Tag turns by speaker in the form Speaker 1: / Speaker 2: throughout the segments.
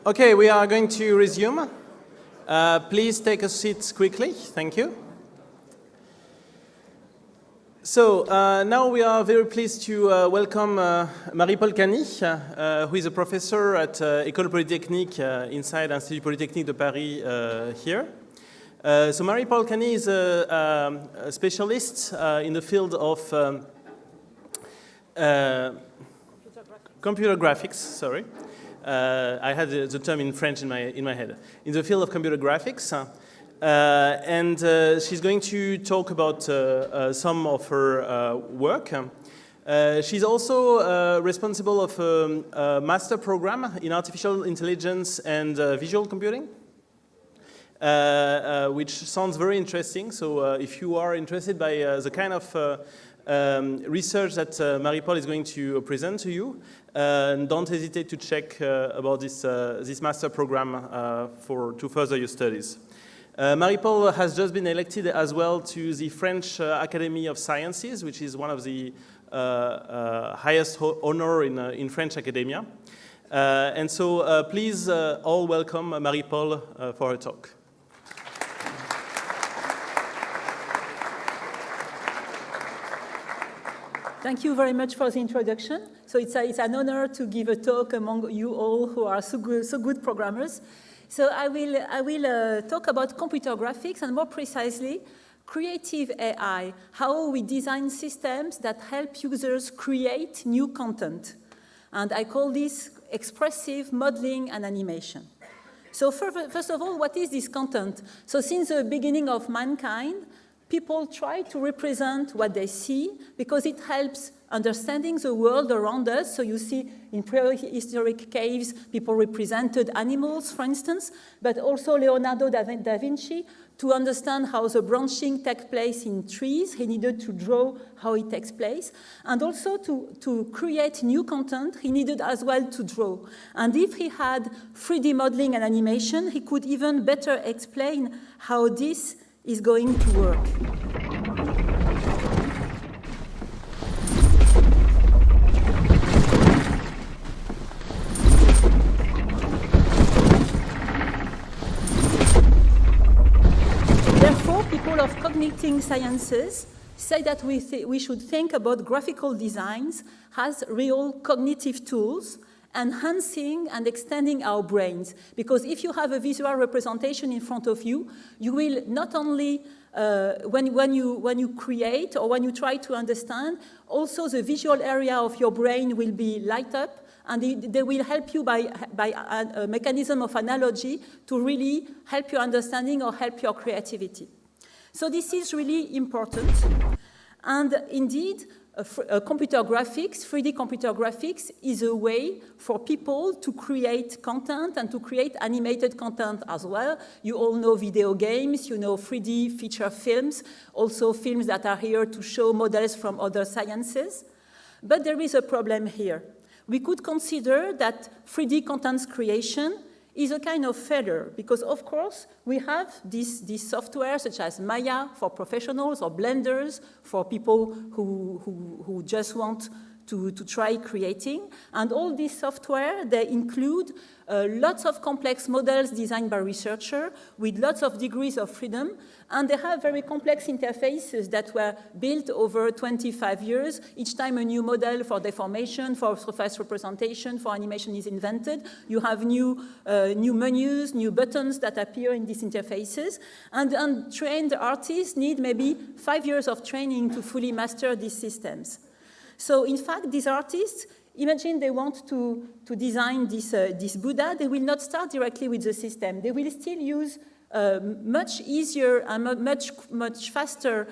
Speaker 1: Okay, we are going to resume. Please take a seat quickly. Thank you. So now we are very pleased to welcome Marie-Paule Cani, who is a professor at École Polytechnique inside Institut Polytechnique de Paris here. So Marie-Paule Cani is a specialist in the field of computer graphics, sorry. I had the term in French in my head. In the field of computer graphics. And she's going to talk about some of her work. She's also responsible of a master program in artificial intelligence and visual computing, which sounds very interesting. So if you are interested by the kind of research that Marie-Paule is going to present to you, don't hesitate to check about this master program to further your studies. Marie-Paule has just been elected as well to the French Academy of Sciences, which is one of the highest honor in French academia. And so please all welcome Marie-Paule for her talk.
Speaker 2: Thank you very much for the introduction. So it's an honor to give a talk among you all who are so good programmers. So I will talk about computer graphics and more precisely, creative AI, how we design systems that help users create new content. And I call this expressive modeling and animation. So first of all, what is this content? So since the beginning of mankind, people try to represent what they see because it helps understanding the world around us. So you see in prehistoric caves, people represented animals, for instance, but also Leonardo da Vinci, to understand how the branching takes place in trees, he needed to draw how it takes place. And also to create new content, he needed as well to draw. And if he had 3D modeling and animation, he could even better explain how this is going to work. Therefore, people of cognitive sciences say that we should think about graphical designs as real cognitive tools, enhancing and extending our brains. Because if you have a visual representation in front of you, you will not only, when you create or when you try to understand, also the visual area of your brain will be light up, and they will help you by a mechanism of analogy to really help your understanding or help your creativity. So this is really important. And indeed, computer graphics, 3D computer graphics, is a way for people to create content and to create animated content as well. You all know video games, you know 3D feature films, also films that are here to show models from other sciences. But there is a problem here. We could consider that 3D content creation is a kind of failure because, of course, we have this software such as Maya for professionals or Blenders for people who just want to try creating. And all this software, they include lots of complex models designed by researchers with lots of degrees of freedom, and they have very complex interfaces that were built over 25 years. Each time a new model for deformation, for surface representation, for animation is invented, you have new menus, new buttons that appear in these interfaces, and trained artists need maybe 5 years of training to fully master these systems. So in fact, these artists, imagine they want to design this Buddha, they will not start directly with the system. They will still use much easier and much faster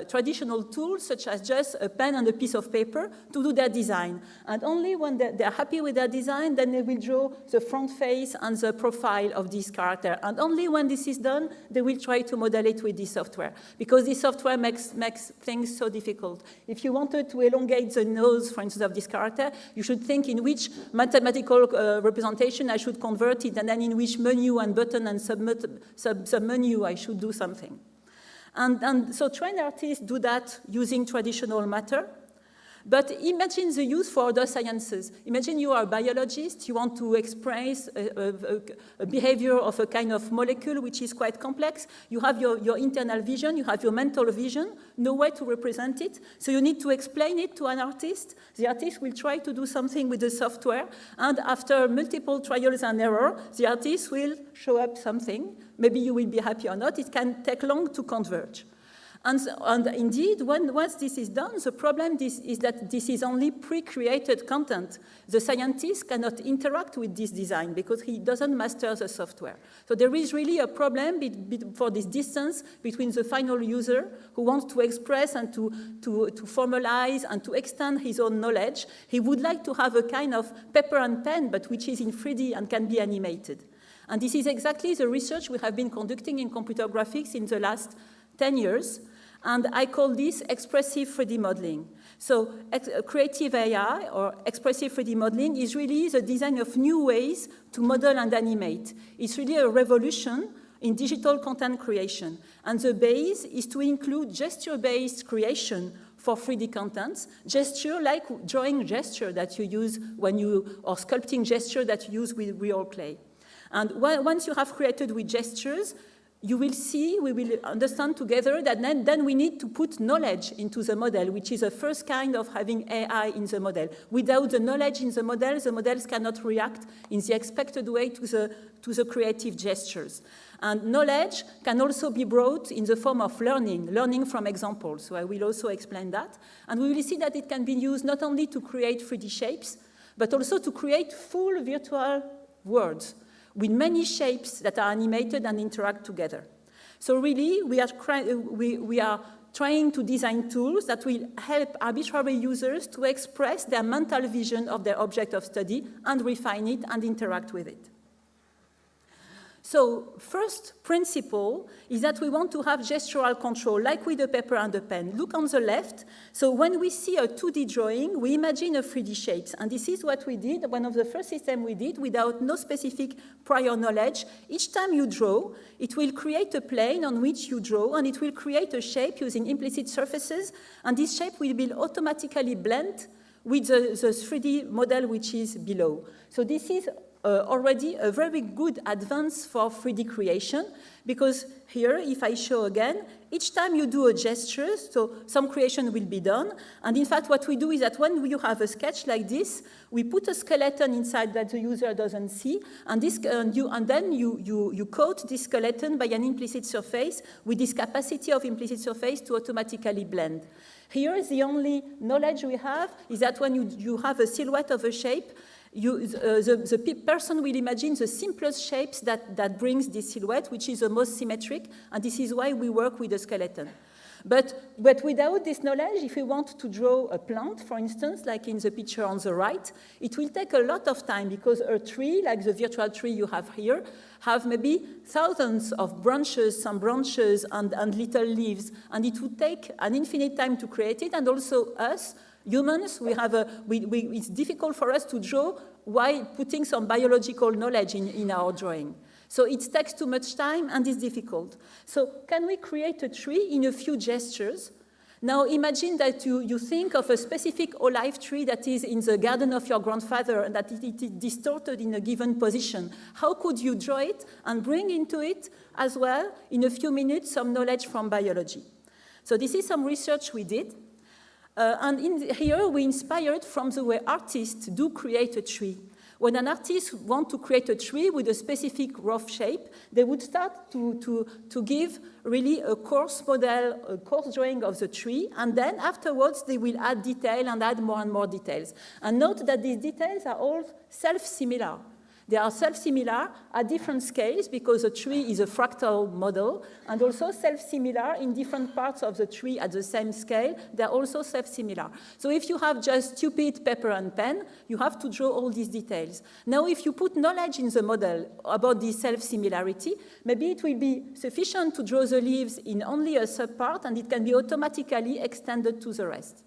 Speaker 2: traditional tools, such as just a pen and a piece of paper, to do their design. And only when they're happy with their design, then they will draw the front face and the profile of this character. And only when this is done, they will try to model it with this software, because this software makes things so difficult. If you wanted to elongate the nose, for instance, of this character, you should think in which mathematical representation I should convert it, and then in which menu and button and sub-menu I should do something. And so trained artists do that using traditional matter. But imagine the use for other sciences. Imagine you are a biologist, you want to express a behavior of a kind of molecule which is quite complex. You have your internal vision, you have your mental vision, no way to represent it. So you need to explain it to an artist. The artist will try to do something with the software, and after multiple trials and error, the artist will show up something. Maybe you will be happy or not. It can take long to converge. And indeed, once this is done, the problem is that this is only pre-created content. The scientist cannot interact with this design because he doesn't master the software. So there is really a problem for this distance between the final user who wants to express and to formalize and to extend his own knowledge. He would like to have a kind of paper and pen, but which is in 3D and can be animated. And this is exactly the research we have been conducting in computer graphics in the last 10 years. And I call this expressive 3D modeling. So creative AI or expressive 3D modeling is really the design of new ways to model and animate. It's really a revolution in digital content creation. And the base is to include gesture-based creation for 3D contents, gesture like drawing gesture that you use when you, or sculpting gesture that you use with real clay. And once you have created with gestures, you will see, we will understand together that then we need to put knowledge into the model, which is the first kind of having AI in the model. Without the knowledge in the models cannot react in the expected way to the creative gestures. And knowledge can also be brought in the form of learning from examples. So I will also explain that. And we will see that it can be used not only to create 3D shapes, but also to create full virtual worlds with many shapes that are animated and interact together. So really, we are trying to design tools that will help arbitrary users to express their mental vision of their object of study and refine it and interact with it. So first principle is that we want to have gestural control, like with the paper and the pen. Look on the left. So when we see a 2D drawing, we imagine a 3D shapes. And this is what we did, one of the first systems we did, without no specific prior knowledge. Each time you draw, it will create a plane on which you draw, and it will create a shape using implicit surfaces. And this shape will be automatically blend with the 3D model which is below. So this is already a very good advance for 3D creation, because here, if I show again, each time you do a gesture, so some creation will be done, and in fact what we do is that when you have a sketch like this, we put a skeleton inside that the user doesn't see, and then you coat this skeleton by an implicit surface with this capacity of implicit surface to automatically blend. Here, the only knowledge we have is that when you have a silhouette of a shape, the person will imagine the simplest shapes that brings this silhouette, which is the most symmetric, and this is why we work with the skeleton. But without this knowledge, if we want to draw a plant, for instance, like in the picture on the right, it will take a lot of time, because a tree, like the virtual tree you have here, have maybe thousands of branches, some branches, and little leaves, and it would take an infinite time to create it, and also us, humans, it's difficult for us to draw while putting some biological knowledge in our drawing. So it takes too much time and it's difficult. So can we create a tree in a few gestures? Now imagine that you think of a specific olive tree that is in the garden of your grandfather and that it is distorted in a given position. How could you draw it and bring into it as well, in a few minutes, some knowledge from biology? So this is some research we did. Here we inspired from the way artists do create a tree. When an artist wants to create a tree with a specific rough shape, they would start to give really a coarse model, a coarse drawing of the tree, and then afterwards they will add detail and add more and more details. And note that these details are all self-similar. They are self-similar at different scales because a tree is a fractal model, and also self-similar in different parts of the tree at the same scale. They're also self-similar. So if you have just stupid paper and pen, you have to draw all these details. Now, if you put knowledge in the model about this self-similarity, maybe it will be sufficient to draw the leaves in only a subpart, and it can be automatically extended to the rest.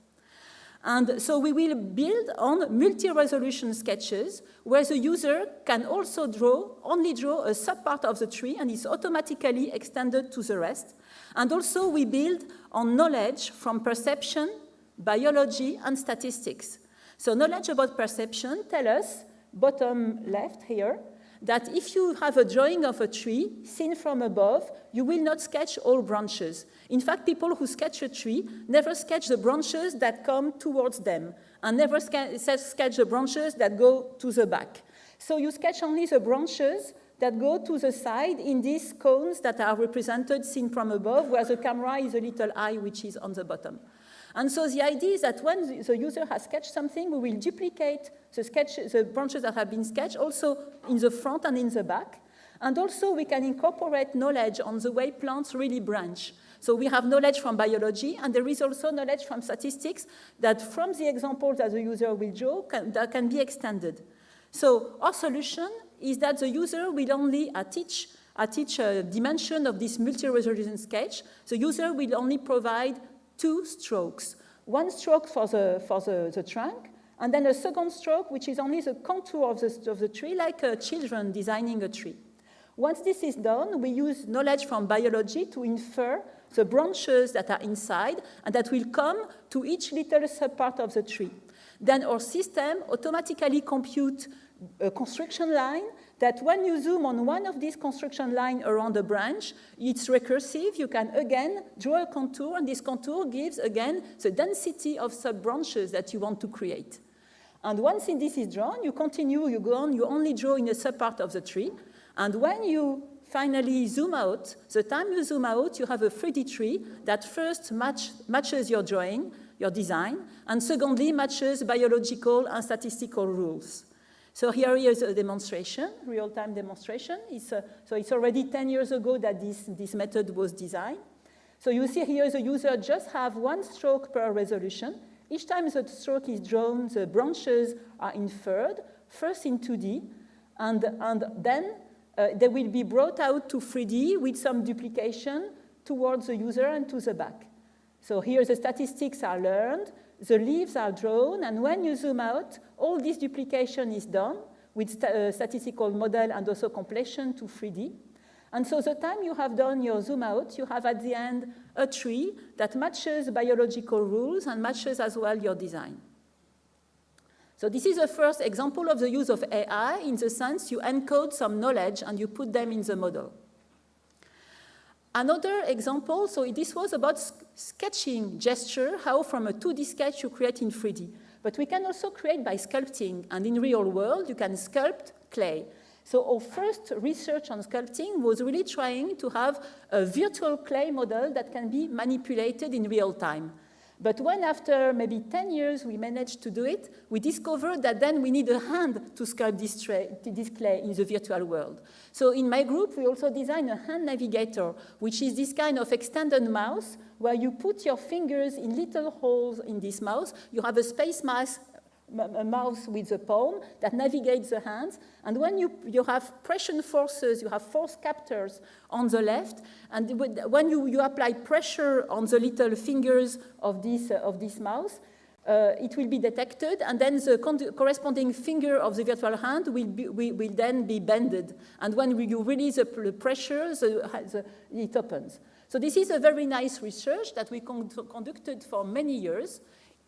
Speaker 2: And so we will build on multi-resolution sketches where the user can also only draw a subpart of the tree, and it's automatically extended to the rest. And also we build on knowledge from perception biology, and statistics. So knowledge about perception tell us, bottom left here, that if you have a drawing of a tree seen from above, you will not sketch all branches. In fact, people who sketch a tree never sketch the branches that come towards them, and never sketch the branches that go to the back. So you sketch only the branches that go to the side in these cones that are represented seen from above, where the camera is a little eye which is on the bottom. And so the idea is that when the user has sketched something, we will duplicate the branches that have been sketched also in the front and in the back. And also we can incorporate knowledge on the way plants really branch. So we have knowledge from biology, and there is also knowledge from statistics that from the examples that the user will draw that can be extended. So our solution is that the user will only, at each dimension of this multi-resolution sketch, the user will only provide 2 strokes. One stroke for the trunk, and then a second stroke, which is only the contour of the tree, like children designing a tree. Once this is done, we use knowledge from biology to infer the branches that are inside and that will come to each little subpart of the tree. Then our system automatically computes a construction line that when you zoom on one of these construction lines around a branch, it's recursive. You can again draw a contour, and this contour gives again the density of sub-branches that you want to create. And once this is drawn, you continue, you go on, you only draw in a subpart of the tree. And when you finally zoom out, the time you zoom out, you have a 3D tree that first matches your drawing, your design, and secondly matches biological and statistical rules. So here is a demonstration, real-time demonstration. So it's already 10 years ago that this method was designed. So you see here the user just have 1 stroke per resolution. Each time the stroke is drawn, the branches are inferred, first in 2D, and then they will be brought out to 3D with some duplication towards the user and to the back. So here the statistics are learned, the leaves are drawn, and when you zoom out, all this duplication is done with statistical model and also completion to 3D. And so the time you have done your zoom out, you have at the end a tree that matches biological rules and matches as well your design. So this is the first example of the use of AI in the sense you encode some knowledge and you put them in the model. Another example, so this was about sketching gesture, how from a 2D sketch you create in 3D. But we can also create by sculpting, and in real world you can sculpt clay. So our first research on sculpting was really trying to have a virtual clay model that can be manipulated in real time. But when after maybe 10 years we managed to do it, we discovered that then we need a hand to sculpt this clay in the virtual world. So in my group, we also designed a hand navigator, which is this kind of extended mouse where you put your fingers in little holes in this mouse. You have a space mouse with a palm that navigates the hands. And when you have pressure forces, you have force captors on the left. And when you apply pressure on the little fingers of this mouse, it will be detected. And then the corresponding finger of the virtual hand will then be bended. And when you release the pressure, it opens. So this is a very nice research that we conducted for many years.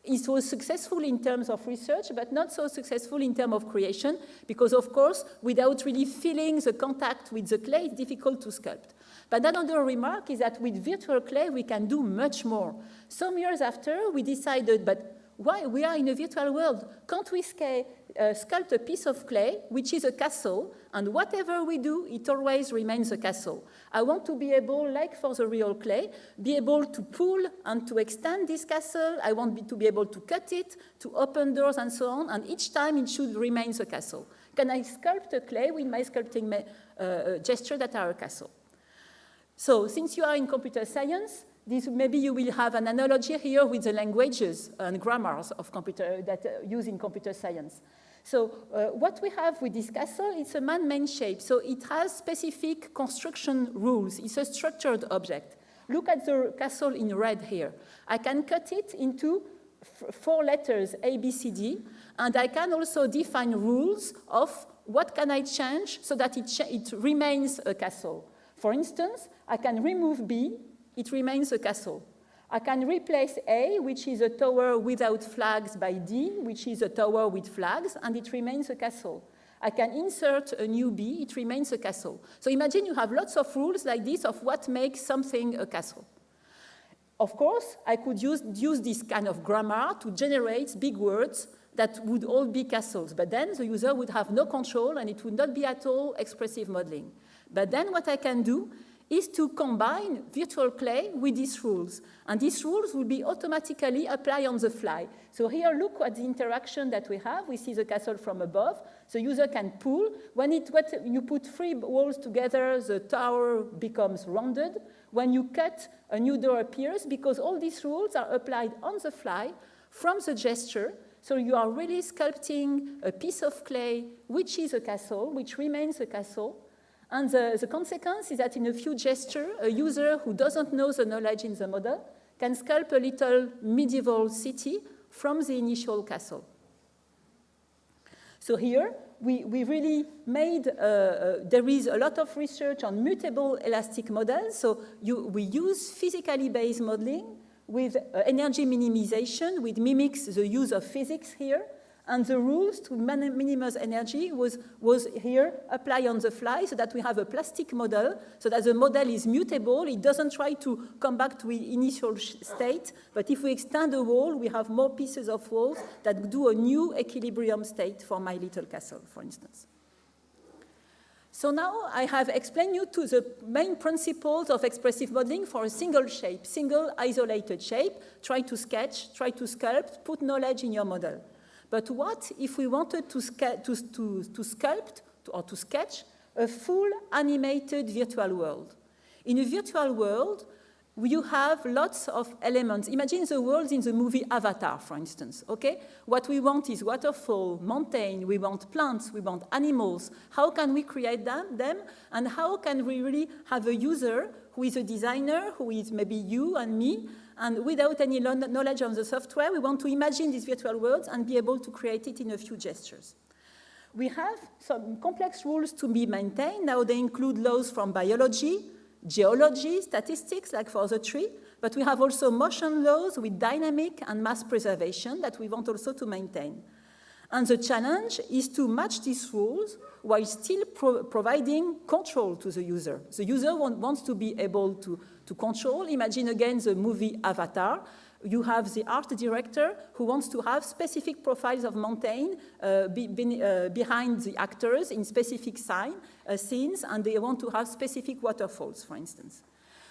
Speaker 2: It was successful in terms of research, but not so successful in terms of creation, because, of course, without really feeling the contact with the clay, it's difficult to sculpt. But another remark is that with virtual clay, we can do much more. Some years after, we decided, but why? We are in a virtual world. Can't we sculpt a piece of clay, which is a castle, and whatever we do, it always remains a castle. I want to be able, like for the real clay, be able to pull and to extend this castle. I want to be able to cut it, to open doors and so on, and each time it should remain a castle. Can I sculpt a clay with my sculpting gesture that are a castle? So since you are in computer science, maybe you will have an analogy here with the languages and grammars of that use in computer science. So what we have with this castle, it's a man-made shape. So it has specific construction rules. It's a structured object. Look at the castle in red here. I can cut it into 4 letters, A, B, C, D, and I can also define rules of what can I change so that it remains a castle. For instance, I can remove B, it remains a castle. I can replace A, which is a tower without flags, by D, which is a tower with flags, and it remains a castle. I can insert a new B, it remains a castle. So imagine you have lots of rules like this of what makes something a castle. Of course, I could use this kind of grammar to generate big words that would all be castles, but then the user would have no control and it would not be at all expressive modeling. But then what I can do is to combine virtual clay with these rules. And these rules will be automatically applied on the fly. So here, look at the interaction that we have. We see the castle from above. The user can pull. When you put 3 walls together, the tower becomes rounded. When you cut, a new door appears, because all these rules are applied on the fly from the gesture. So you are really sculpting a piece of clay, which is a castle, which remains a castle. And the consequence is that in a few gestures, a user who doesn't know the knowledge in the model can sculpt a little medieval city from the initial castle. So here, we really made, there is a lot of research on mutable elastic models. So we use physically based modeling with energy minimization, which mimics the use of physics here. And the rules to minimize energy was here applied on the fly so that we have a plastic model, so that the model is mutable. It doesn't try to come back to its initial state, but if we extend the wall, we have more pieces of walls that do a new equilibrium state for my little castle, for instance. So now I have explained you to the main principles of expressive modeling for a single shape, single isolated shape. Try to sketch, try to sculpt, put knowledge in your model. But what if we wanted to sculpt or to sketch a full animated virtual world? In a virtual world, you have lots of elements. Imagine the world in the movie Avatar, for instance, okay? What we want is waterfall, mountain, we want plants, we want animals. How can we create them? And how can we really have a user who is a designer, who is maybe you and me, and without any knowledge of the software, we want to imagine these virtual worlds and be able to create it in a few gestures. We have some complex rules to be maintained. Now they include laws from biology, geology, statistics, like for the tree, but we have also motion laws with dynamic and mass preservation that we want also to maintain. And the challenge is to match these rules while still providing control to the user. The user wants to be able to control. Imagine again the movie Avatar. You have the art director who wants to have specific profiles of mountain behind the actors in specific scenes, and they want to have specific waterfalls, for instance.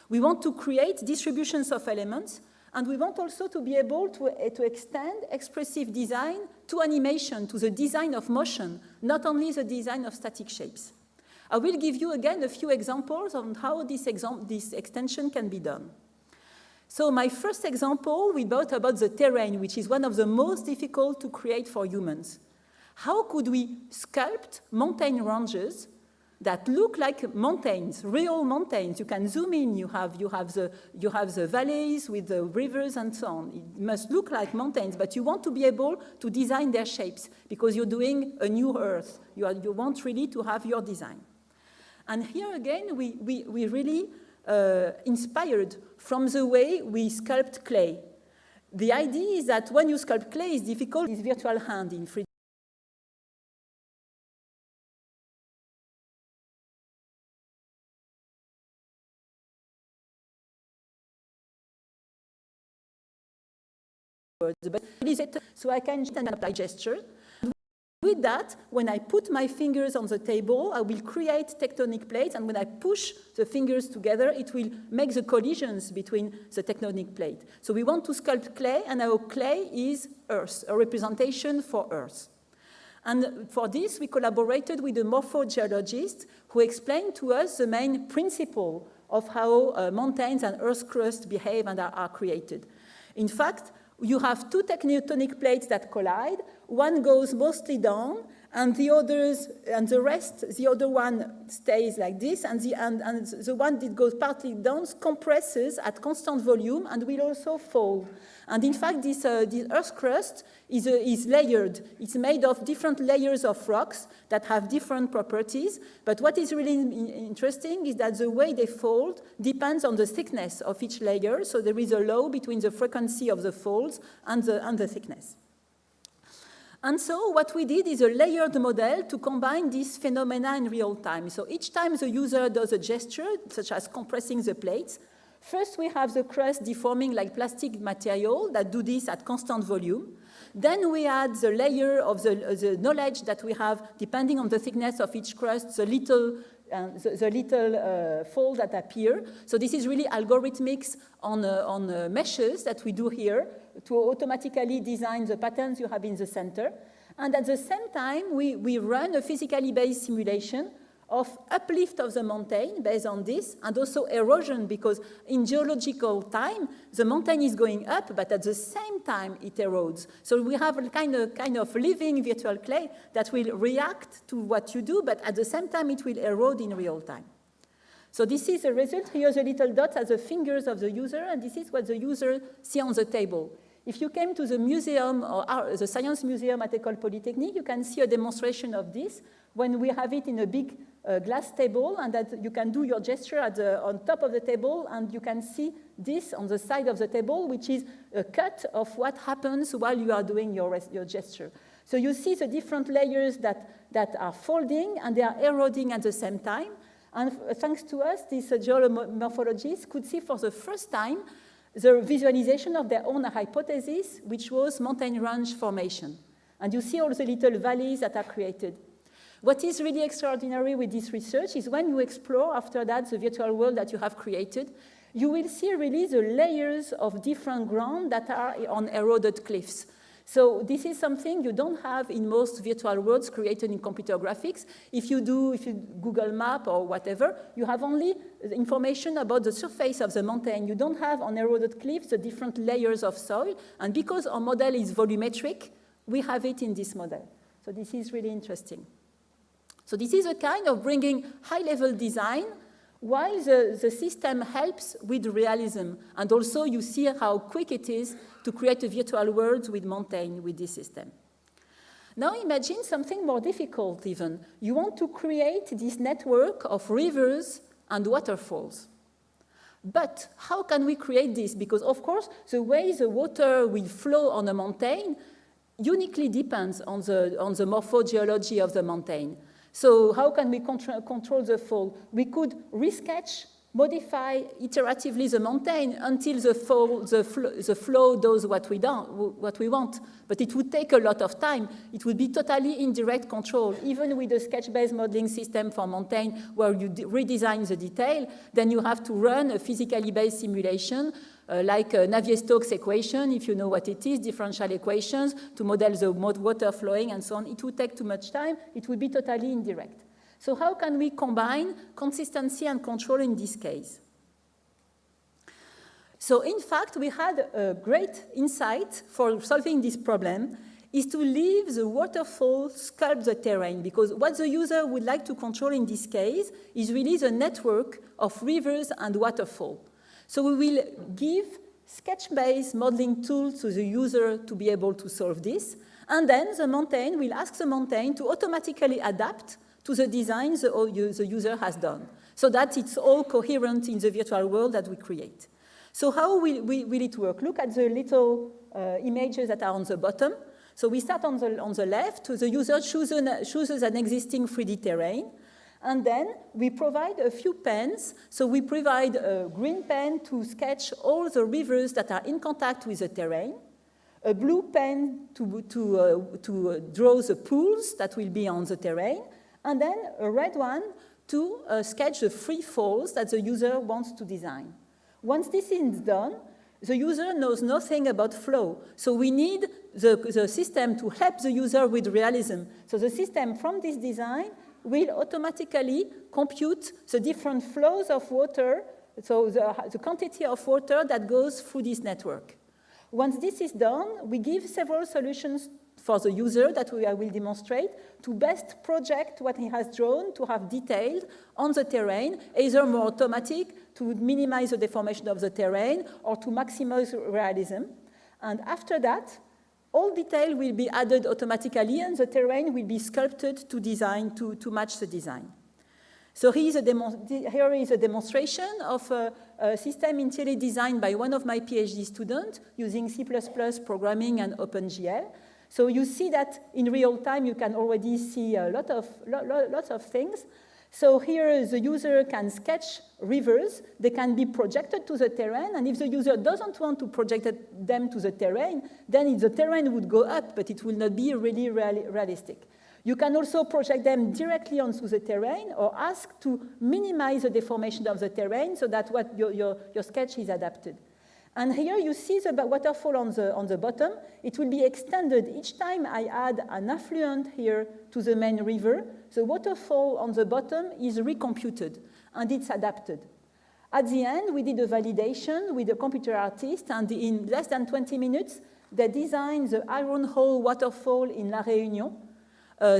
Speaker 2: We want to create distributions of elements, and we want also to be able to extend expressive design to animation, to the design of motion, not only the design of static shapes. I will give you again a few examples on how this extension can be done. So my first example, we thought about the terrain, which is one of the most difficult to create for humans. How could we sculpt mountain ranges that look like mountains, real mountains? You can zoom in, you have the valleys with the rivers and so on. It must look like mountains, but you want to be able to design their shapes because you're doing a new Earth. You want really to have your design. And here again, we really inspired from the way we sculpt clay. The idea is that when you sculpt clay, it's difficult, it's virtual hand in 3D. So I can apply gesture. With that, when I put my fingers on the table, I will create tectonic plates, and when I push the fingers together, it will make the collisions between the tectonic plate. So we want to sculpt clay, and our clay is Earth, a representation for Earth. And for this, we collaborated with a morphogeologist who explained to us the main principle of how mountains and Earth crust behave and are created. In fact, you have two tectonic plates that collide. One goes mostly down, and the others, and the rest, the other one stays like this, and the one that goes partly down compresses at constant volume and will also fold. And in fact, this Earth crust is layered. It's made of different layers of rocks that have different properties. But what is really interesting is that the way they fold depends on the thickness of each layer. So there is a law between the frequency of the folds and the thickness. And so what we did is a layered model to combine these phenomena in real time. So each time the user does a gesture, such as compressing the plates, first we have the crust deforming like plastic material that do this at constant volume. Then we add the layer of the knowledge that we have, depending on the thickness of each crust, the little fold that appear. So this is really algorithmics on meshes that we do here to automatically design the patterns you have in the center. And at the same time, we run a physically based simulation of uplift of the mountain based on this, and also erosion, because in geological time, the mountain is going up, but at the same time, it erodes. So we have a kind of living virtual clay that will react to what you do, but at the same time, it will erode in real time. So this is the result. Here, the little dots are the fingers of the user, and this is what the user sees on the table. If you came to the museum or the science museum at École Polytechnique, you can see a demonstration of this when we have it in a big glass table, and that you can do your gesture on top of the table, and you can see this on the side of the table, which is a cut of what happens while you are doing your gesture. So you see the different layers that are folding, and they are eroding at the same time. And thanks to us, these geomorphologists could see for the first time the visualization of their own hypothesis, which was mountain range formation. And you see all the little valleys that are created. What is really extraordinary with this research is when you explore after that the virtual world that you have created, you will see really the layers of different ground that are on eroded cliffs. So this is something you don't have in most virtual worlds created in computer graphics. If you Google Map or whatever, you have only information about the surface of the mountain. You don't have on eroded cliffs the different layers of soil. And because our model is volumetric, we have it in this model. So this is really interesting. So this is a kind of bringing high-level design while the system helps with realism. And also you see how quick it is to create a virtual world with mountain with this system. Now imagine something more difficult even. You want to create this network of rivers and waterfalls. But how can we create this? Because of course, the way the water will flow on a mountain uniquely depends on the morphogeology of the mountain. So how can we control the fall? We could resketch, modify iteratively the mountain until the flow does what we want. But it would take a lot of time. It would be totally indirect control. Even with a sketch-based modeling system for mountain where you redesign the detail, then you have to run a physically based simulation like Navier-Stokes equation, if you know what it is, differential equations, to model the water flowing and so on. It would take too much time. It would be totally indirect. So how can we combine consistency and control in this case? So in fact, we had a great insight for solving this problem is to leave the waterfall sculpt the terrain, because what the user would like to control in this case is really the network of rivers and waterfall. So we will give sketch-based modeling tools to the user to be able to solve this. And then the mountain will ask the mountain to automatically adapt to the design the user has done, so that it's all coherent in the virtual world that we create. So how will it work? Look at the little images that are on the bottom. So we start on the left. So the user chooses an existing 3D terrain. And then we provide a few pens. So we provide a green pen to sketch all the rivers that are in contact with the terrain, a blue pen to draw the pools that will be on the terrain, and then a red one to sketch the free falls that the user wants to design. Once this is done, the user knows nothing about flow. So we need the system to help the user with realism. So the system from this design will automatically compute the different flows of water, so the quantity of water that goes through this network. Once this is done, we give several solutions for the user that I will demonstrate to best project what he has drawn, to have detailed on the terrain, either more automatic to minimize the deformation of the terrain or to maximize realism. And after that, all detail will be added automatically and the terrain will be sculpted to design, to match the design. So here is a demonstration of a system initially designed by one of my PhD students using C++ programming and OpenGL. So you see that in real time you can already see lots of things. So here the user can sketch rivers. They can be projected to the terrain, and if the user doesn't want to project them to the terrain, then the terrain would go up, but it will not be really realistic. You can also project them directly onto the terrain or ask to minimize the deformation of the terrain so that what your sketch is adapted. And here you see the waterfall on the bottom. It will be extended each time I add an affluent here to the main river. The waterfall on the bottom is recomputed and it's adapted. At the end, we did a validation with a computer artist, and in less than 20 minutes, they designed the Iron Hole waterfall in La Réunion,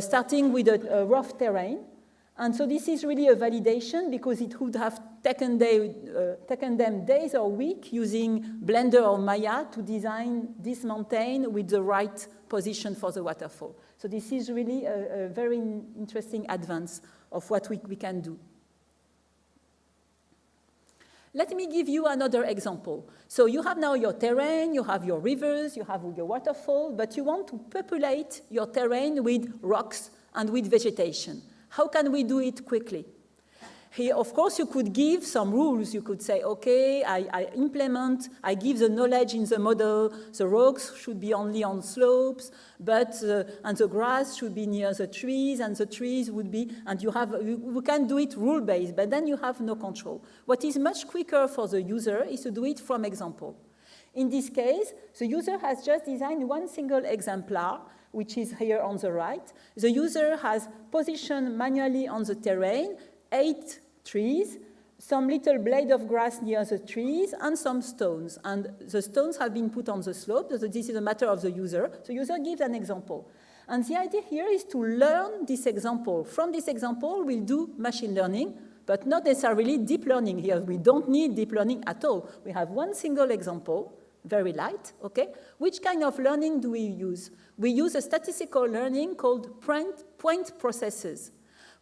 Speaker 2: starting with a rough terrain. And so this is really a validation because it would have taken them days or weeks using Blender or Maya to design this mountain with the right position for the waterfall. So this is really a very interesting advance of what we can do. Let me give you another example. So you have now your terrain, you have your rivers, you have your waterfall, but you want to populate your terrain with rocks and with vegetation. How can we do it quickly? Here, of course, you could give some rules. You could say, okay, I give the knowledge in the model, the rocks should be only on slopes, and the grass should be near the trees, and the trees would be, and you can do it rule-based, but then you have no control. What is much quicker for the user is to do it from example. In this case, the user has just designed one single exemplar, which is here on the right. The user has positioned manually on the terrain 8 trees, some little blade of grass near the trees, and some stones. And the stones have been put on the slope. So this is a matter of the user. The user gives an example. And the idea here is to learn this example. From this example, we'll do machine learning, but not necessarily deep learning here. We don't need deep learning at all. We have one single example, very light, okay? Which kind of learning do we use? We use a statistical learning called point processes.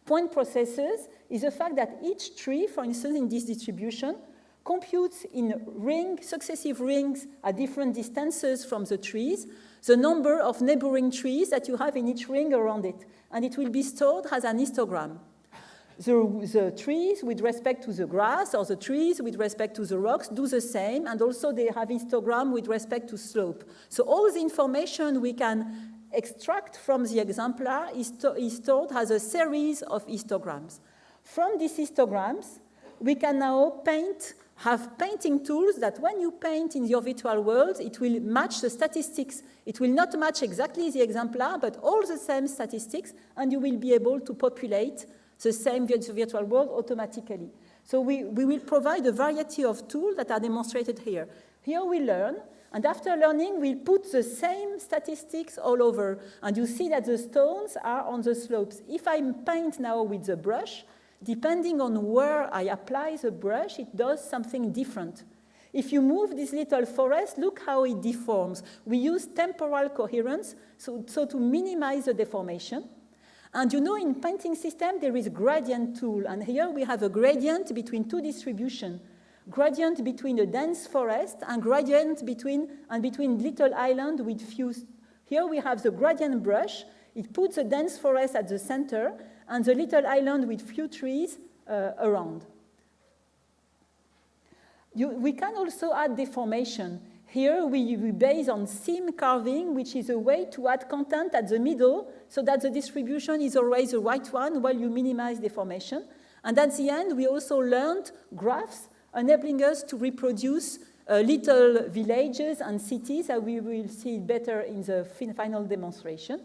Speaker 2: Point processes is the fact that each tree, for instance, in this distribution, computes in successive rings at different distances from the trees, the number of neighboring trees that you have in each ring around it. And it will be stored as an histogram. The trees with respect to the grass or the trees with respect to the rocks do the same, and also they have histogram with respect to slope. So all the information we can extract from the exemplar is stored as a series of histograms. From these histograms, we can now have painting tools that when you paint in your virtual world, it will match the statistics. It will not match exactly the exemplar, but all the same statistics, and you will be able to populate the same virtual world automatically. So we will provide a variety of tools that are demonstrated here. Here we learn, and after learning, we'll put the same statistics all over, and you see that the stones are on the slopes. If I paint now with the brush, depending on where I apply the brush, it does something different. If you move this little forest, look how it deforms. We use temporal coherence, so to minimize the deformation. And you know, in painting system, there is a gradient tool, and here we have a gradient between two distributions. Gradient between a dense forest and gradient between little island with few. Here we have the gradient brush. It puts a dense forest at the center and the little island with few trees around. We can also add deformation. Here we base on seam carving, which is a way to add content at the middle so that the distribution is always the right one while you minimize deformation. And at the end, we also learned graphs enabling us to reproduce little villages and cities, and we will see it better in the final demonstration.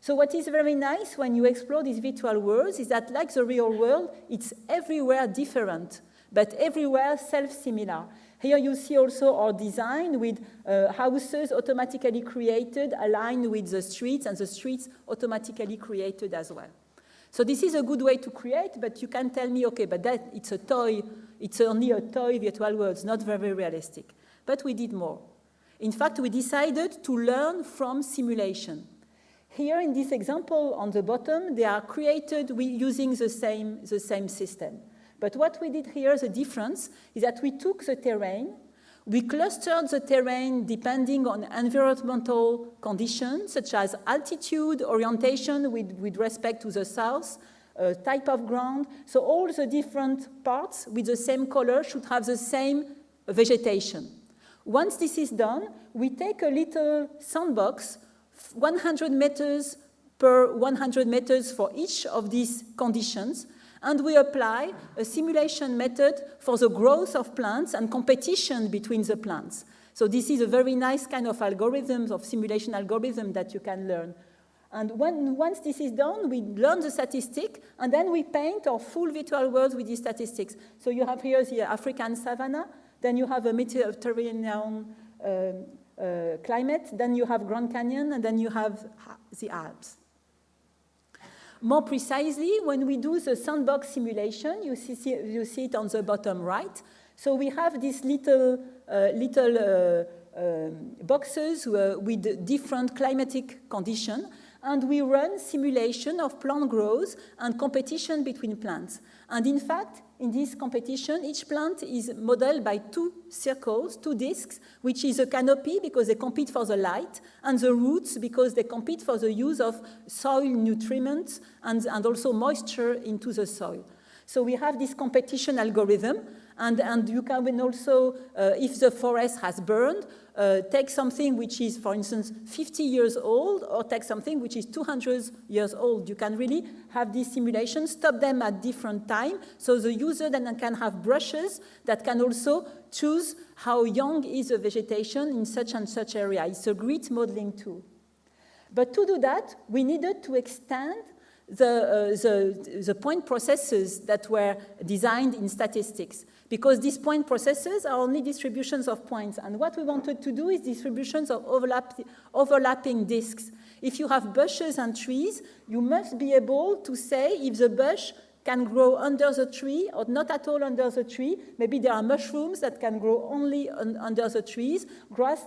Speaker 2: So what is very nice when you explore these virtual worlds is that, like the real world, it's everywhere different. but everywhere self-similar. Here you see also our design with houses automatically created, aligned with the streets, and the streets automatically created as well. So this is a good way to create, but you can tell me, okay, but that it's a toy, it's only a toy virtual world, not very realistic. But we did more. In fact, we decided to learn from simulation. Here in this example on the bottom, they are created using the same system. But what we did here, the difference, is that we took the terrain, we clustered the terrain depending on environmental conditions, such as altitude, orientation with respect to the south, type of ground. So all the different parts with the same color should have the same vegetation. Once this is done, we take a little sandbox, 100 meters per 100 meters for each of these conditions, and we apply a simulation method for the growth of plants and competition between the plants. So this is a very nice kind of algorithms, of simulation algorithm that you can learn. And once this is done, we learn the statistic, and then we paint our full virtual world with these statistics. So you have here the African savanna, then you have a Mediterranean climate, then you have Grand Canyon, and then you have the Alps. More precisely, when we do the sandbox simulation, you see it on the bottom right. So we have these little boxes with different climatic conditions, and we run simulation of plant growth and competition between plants. And in fact, in this competition, each plant is modeled by two circles, two discs, which is a canopy because they compete for the light, and the roots because they compete for the use of soil nutrients and also moisture into the soil. So we have this competition algorithm, and you can also, if the forest has burned, take something which is, for instance, 50 years old, or take something which is 200 years old. You can really have these simulations, stop them at different time, so the user then can have brushes that can also choose how young is the vegetation in such and such area. It's a great modeling tool. But to do that, we needed to extend the point processes that were designed in statistics, because these point processes are only distributions of points, and what we wanted to do is distributions of overlapping disks. If you have bushes and trees, you must be able to say if the bush can grow under the tree or not at all under the tree. Maybe there are mushrooms that can grow only under the trees. Grass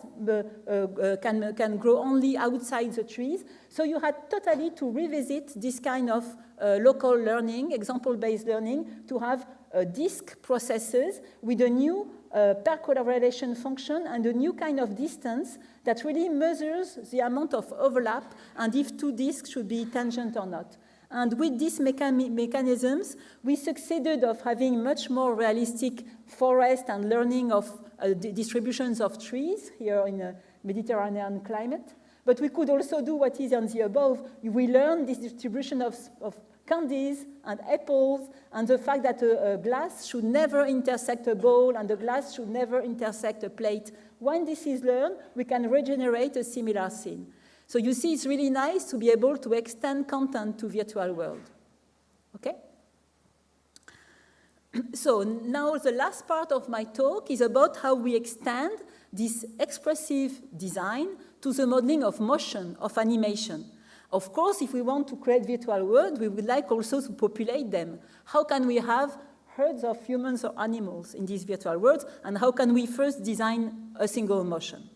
Speaker 2: can grow only outside the trees. So you had totally to revisit this kind of local learning, example-based learning, to have disk processes with a new pair correlation function and a new kind of distance that really measures the amount of overlap and if two disks should be tangent or not. And with these mechanisms, we succeeded of having much more realistic forest and learning of distributions of trees here in a Mediterranean climate. But we could also do what is on the above. We learned this distribution of candies and apples, and the fact that a glass should never intersect a bowl and the glass should never intersect a plate. When this is learned, we can regenerate a similar scene. So you see, it's really nice to be able to extend content to virtual world. Okay? So now the last part of my talk is about how we extend this expressive design to the modeling of motion, of animation. Of course, if we want to create virtual worlds, we would like also to populate them. How can we have herds of humans or animals in these virtual worlds, and how can we first design a single motion?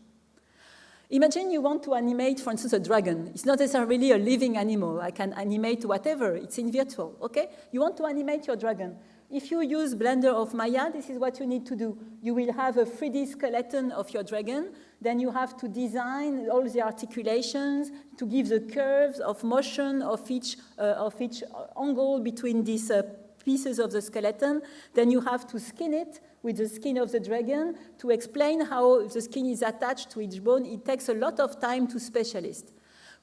Speaker 2: Imagine you want to animate, for instance, a dragon. It's not necessarily a living animal. I can animate whatever. It's in virtual, okay? You want to animate your dragon. If you use Blender or Maya, this is what you need to do. You will have a 3D skeleton of your dragon. Then you have to design all the articulations to give the curves of motion of each angle between these pieces of the skeleton. Then you have to skin it with the skin of the dragon to explain how the skin is attached to each bone. It takes a lot of time to specialists.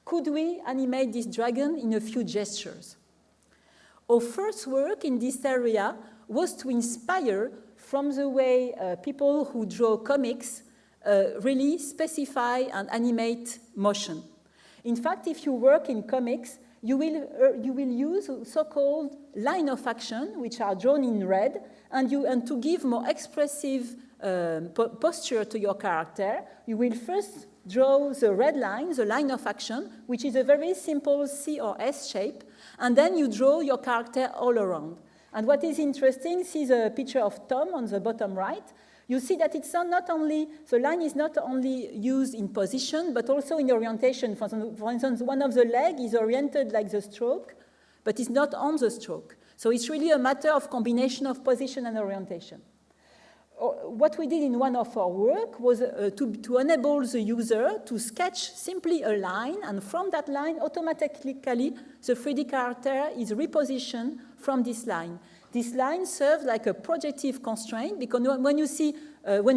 Speaker 2: Could we animate this dragon in a few gestures? Our first work in this area was to inspire from the way people who draw comics really specify and animate motion. In fact, if you work in comics, you will use so-called line of action, which are drawn in red, and to give more expressive posture to your character, you will first draw the red line, the line of action, which is a very simple C or S shape, and then you draw your character all around. And what is interesting, see the picture of Tom on the bottom right. You see that it's not only, the line is not only used in position, but also in orientation. For instance, one of the legs is oriented like the stroke, but it's not on the stroke. So it's really a matter of combination of position and orientation. What we did in one of our work was to enable the user to sketch simply a line, and from that line, automatically, the 3D character is repositioned from this line. This line serves like a projective constraint, because when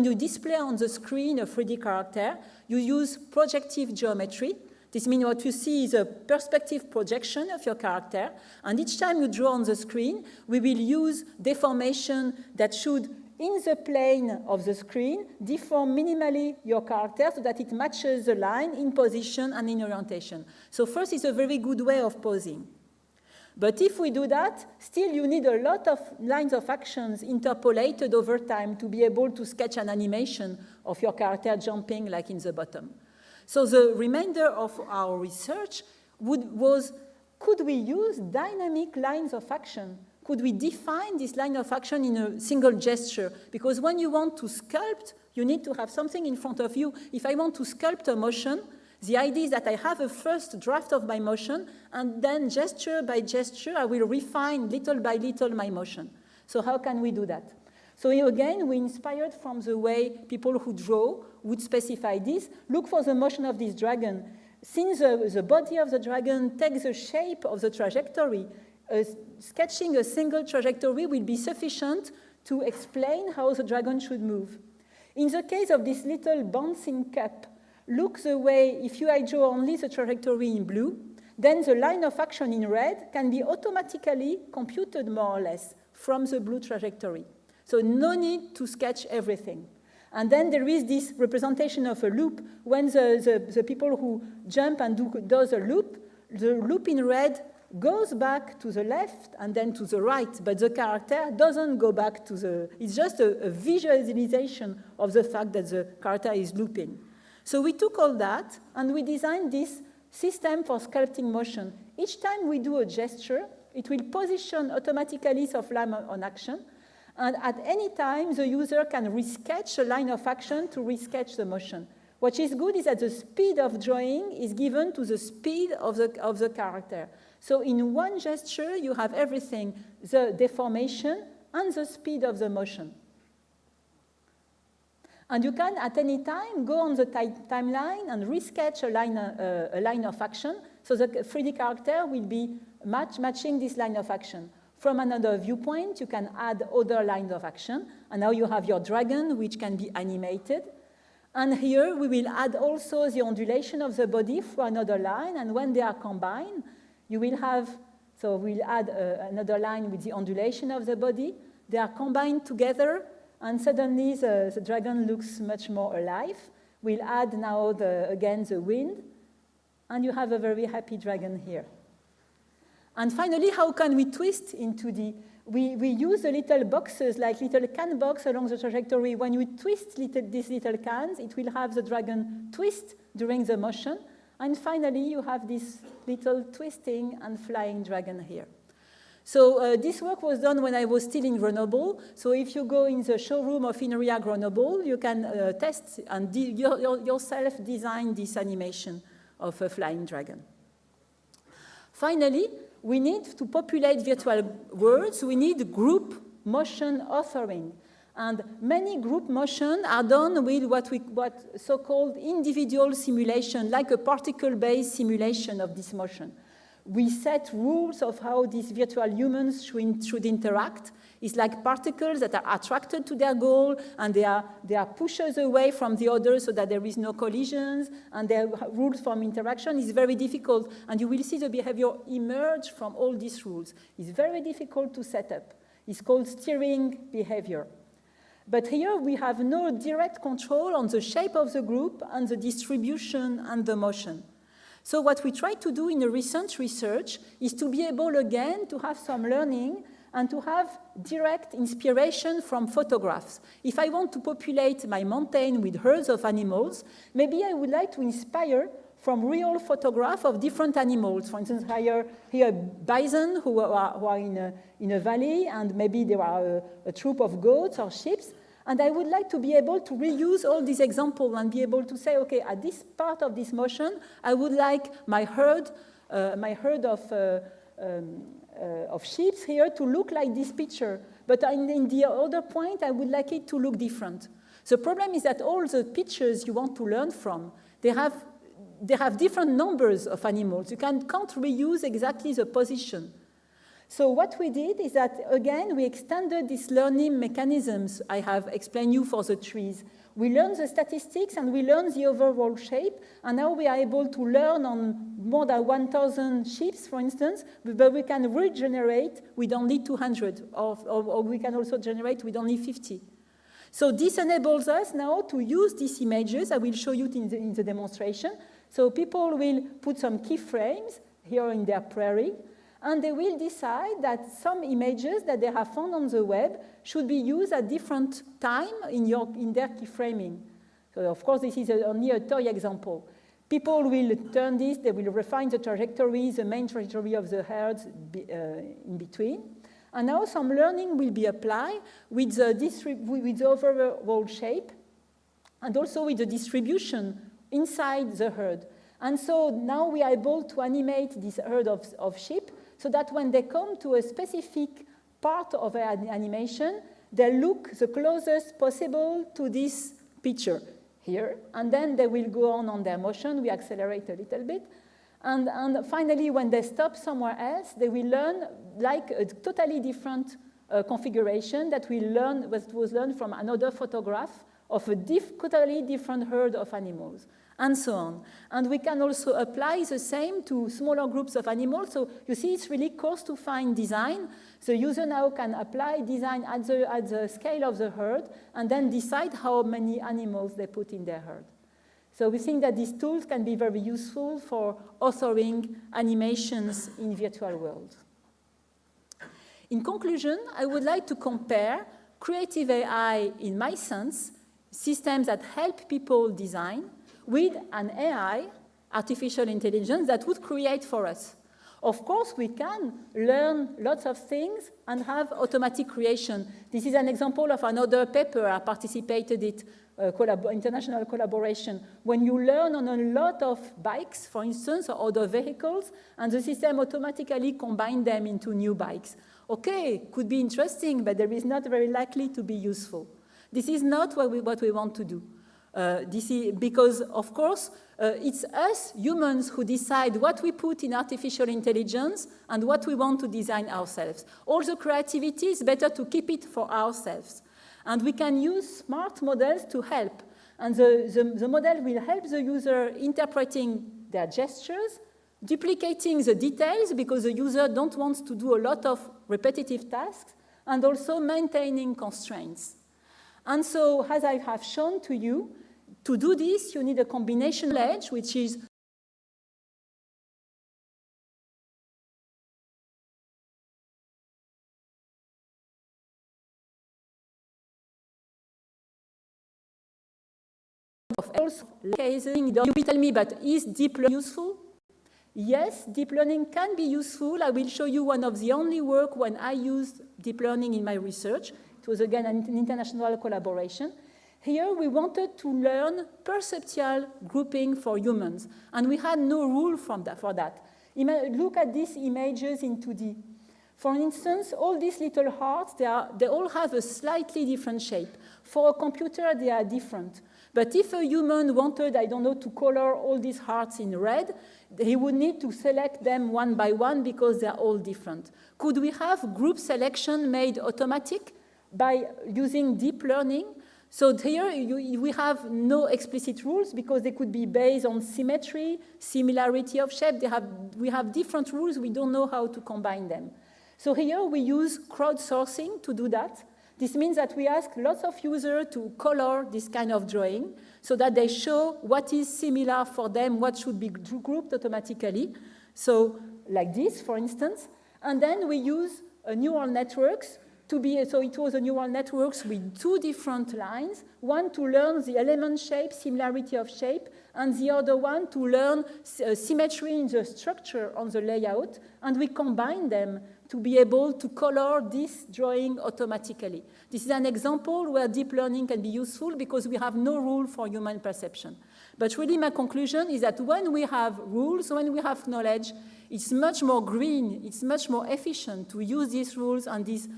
Speaker 2: you display on the screen a 3D character, you use projective geometry. This means what you see is a perspective projection of your character, and each time you draw on the screen, we will use deformation that should, in the plane of the screen, deform minimally your character so that it matches the line in position and in orientation. So first, it's a very good way of posing. But if we do that, still you need a lot of lines of actions interpolated over time to be able to sketch an animation of your character jumping like in the bottom. So the remainder of our research was, could we use dynamic lines of action? Could we define this line of action in a single gesture? Because when you want to sculpt, you need to have something in front of you. If I want to sculpt a motion, the idea is that I have a first draft of my motion, and then gesture by gesture, I will refine little by little my motion. So how can we do that? So again, we inspired from the way people who draw would specify this. Look for the motion of this dragon. Since the body of the dragon takes the shape of the trajectory, sketching a single trajectory will be sufficient to explain how the dragon should move. In the case of this little bouncing cup, look the way, if I draw only the trajectory in blue, then the line of action in red can be automatically computed more or less from the blue trajectory. So no need to sketch everything. And then there is this representation of a loop. When the people who jump and does a loop, the loop in red goes back to the left and then to the right, but the character doesn't go back to the, it's just a visualization of the fact that the character is looping. So we took all that, and we designed this system for sculpting motion. Each time we do a gesture, it will position automatically the line on action, and at any time, the user can resketch a line of action to resketch the motion. What is good is that the speed of drawing is given to the speed of the character. So in one gesture, you have everything, the deformation and the speed of the motion. And you can, at any time, go on the timeline and resketch a line of action, so the 3D character will be matching this line of action. From another viewpoint, you can add other lines of action, and now you have your dragon, which can be animated. And here, we will add also the ondulation of the body for another line, and when they are combined, you will have, so we'll add another line with the ondulation of the body. They are combined together, and suddenly the dragon looks much more alive. We'll add now, again, the wind, and you have a very happy dragon here. And finally, how can we twist into the, we use the little boxes, like little can box along the trajectory. When you twist these little cans, it will have the dragon twist during the motion. And finally, you have this little twisting and flying dragon here. So this work was done when I was still in Grenoble. So if you go in the showroom of INRIA Grenoble, you can test and yourself design this animation of a flying dragon. Finally, we need to populate virtual worlds. We need group motion authoring. And many group motion are done with what so-called individual simulation, like a particle-based simulation of this motion. We set rules of how these virtual humans should interact. It's like particles that are attracted to their goal, and they are pushed away from the others so that there is no collisions, and their rules from interaction is very difficult, and you will see the behavior emerge from all these rules. It's very difficult to set up. It's called steering behavior. But here we have no direct control on the shape of the group and the distribution and the motion. So what we try to do in the recent research is to be able again to have some learning and to have direct inspiration from photographs. If I want to populate my mountain with herds of animals, maybe I would like to inspire from real photographs of different animals. For instance, here bison who are in a valley, and maybe there are a troop of goats or sheep. And I would like to be able to reuse all these examples and be able to say, okay, at this part of this motion, I would like my herd of sheep here to look like this picture. But in the other point, I would like it to look different. The problem is that all the pictures you want to learn from, they have different numbers of animals. You can't reuse exactly the position. So what we did is that, again, we extended these learning mechanisms I have explained you for the trees. We learned the statistics and we learned the overall shape, and now we are able to learn on more than 1,000 sheep, for instance, but we can regenerate with only 200, or we can also generate with only 50. So this enables us now to use these images. I will show you in the demonstration. So people will put some keyframes here in their prairie, and they will decide that some images that they have found on the web should be used at different time in their keyframing. So of course, this is only a toy example. People will turn this, they will refine the trajectory, the main trajectory of the herds in between. And now some learning will be applied with the overall shape and also with the distribution inside the herd. And so now we are able to animate this herd of sheep so that when they come to a specific part of an animation, they look the closest possible to this picture here, and then they will go on their motion. We accelerate a little bit. And finally, when they stop somewhere else, they will learn like a totally different configuration that was learned from another photograph of a totally different herd of animals, and so on. And we can also apply the same to smaller groups of animals. So you see, it's really coarse-to-fine design. The user now can apply design at the scale of the herd and then decide how many animals they put in their herd. So we think that these tools can be very useful for authoring animations in virtual world. In conclusion, I would like to compare creative AI, in my sense, systems that help people design, with an AI, artificial intelligence, that would create for us. Of course, we can learn lots of things and have automatic creation. This is an example of another paper I participated in, international collaboration. When you learn on a lot of bikes, for instance, or other vehicles, and the system automatically combines them into new bikes. Okay, could be interesting, but there is not very likely to be useful. This is not what we want to do. Because, of course, it's us, humans, who decide what we put in artificial intelligence and what we want to design ourselves. All the creativity is better to keep it for ourselves. And we can use smart models to help. And the model will help the user interpreting their gestures, duplicating the details because the user don't want to do a lot of repetitive tasks, and also maintaining constraints. And so, as I have shown to you, to do this, you need a combination edge, which is of cases. You will tell me, but is deep learning useful? Yes, deep learning can be useful. I will show you one of the only work when I used deep learning in my research. It was, again, an international collaboration. Here, we wanted to learn perceptual grouping for humans, and we had no rule for that. Look at these images in 2D. For instance, all these little hearts, they all have a slightly different shape. For a computer, they are different. But if a human wanted, I don't know, to color all these hearts in red, he would need to select them one by one because they're all different. Could we have group selection made automatic by using deep learning? So here we have no explicit rules because they could be based on symmetry, similarity of shape. We have different rules. We don't know how to combine them. So here we use crowdsourcing to do that. This means that we ask lots of users to color this kind of drawing so that they show what is similar for them, what should be grouped automatically. So like this, for instance. And then we use neural networks to be, so it was a neural networks with two different lines, one to learn the element shape, similarity of shape, and the other one to learn symmetry in the structure on the layout, and we combine them to be able to color this drawing automatically. This is an example where deep learning can be useful because we have no rule for human perception. But really my conclusion is that when we have rules, when we have knowledge, it's much more green, it's much more efficient to use these rules and these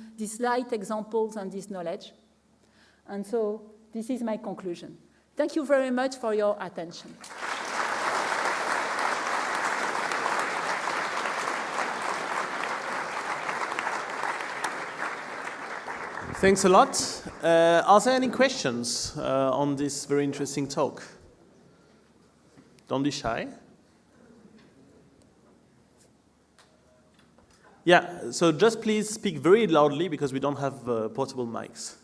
Speaker 2: light examples and this knowledge. And so this is my conclusion. Thank you very much for your attention.
Speaker 1: Thanks a lot. Are there any questions on this very interesting talk? Don't be shy. Yeah, so just please speak very loudly because we don't have portable mics.
Speaker 3: Is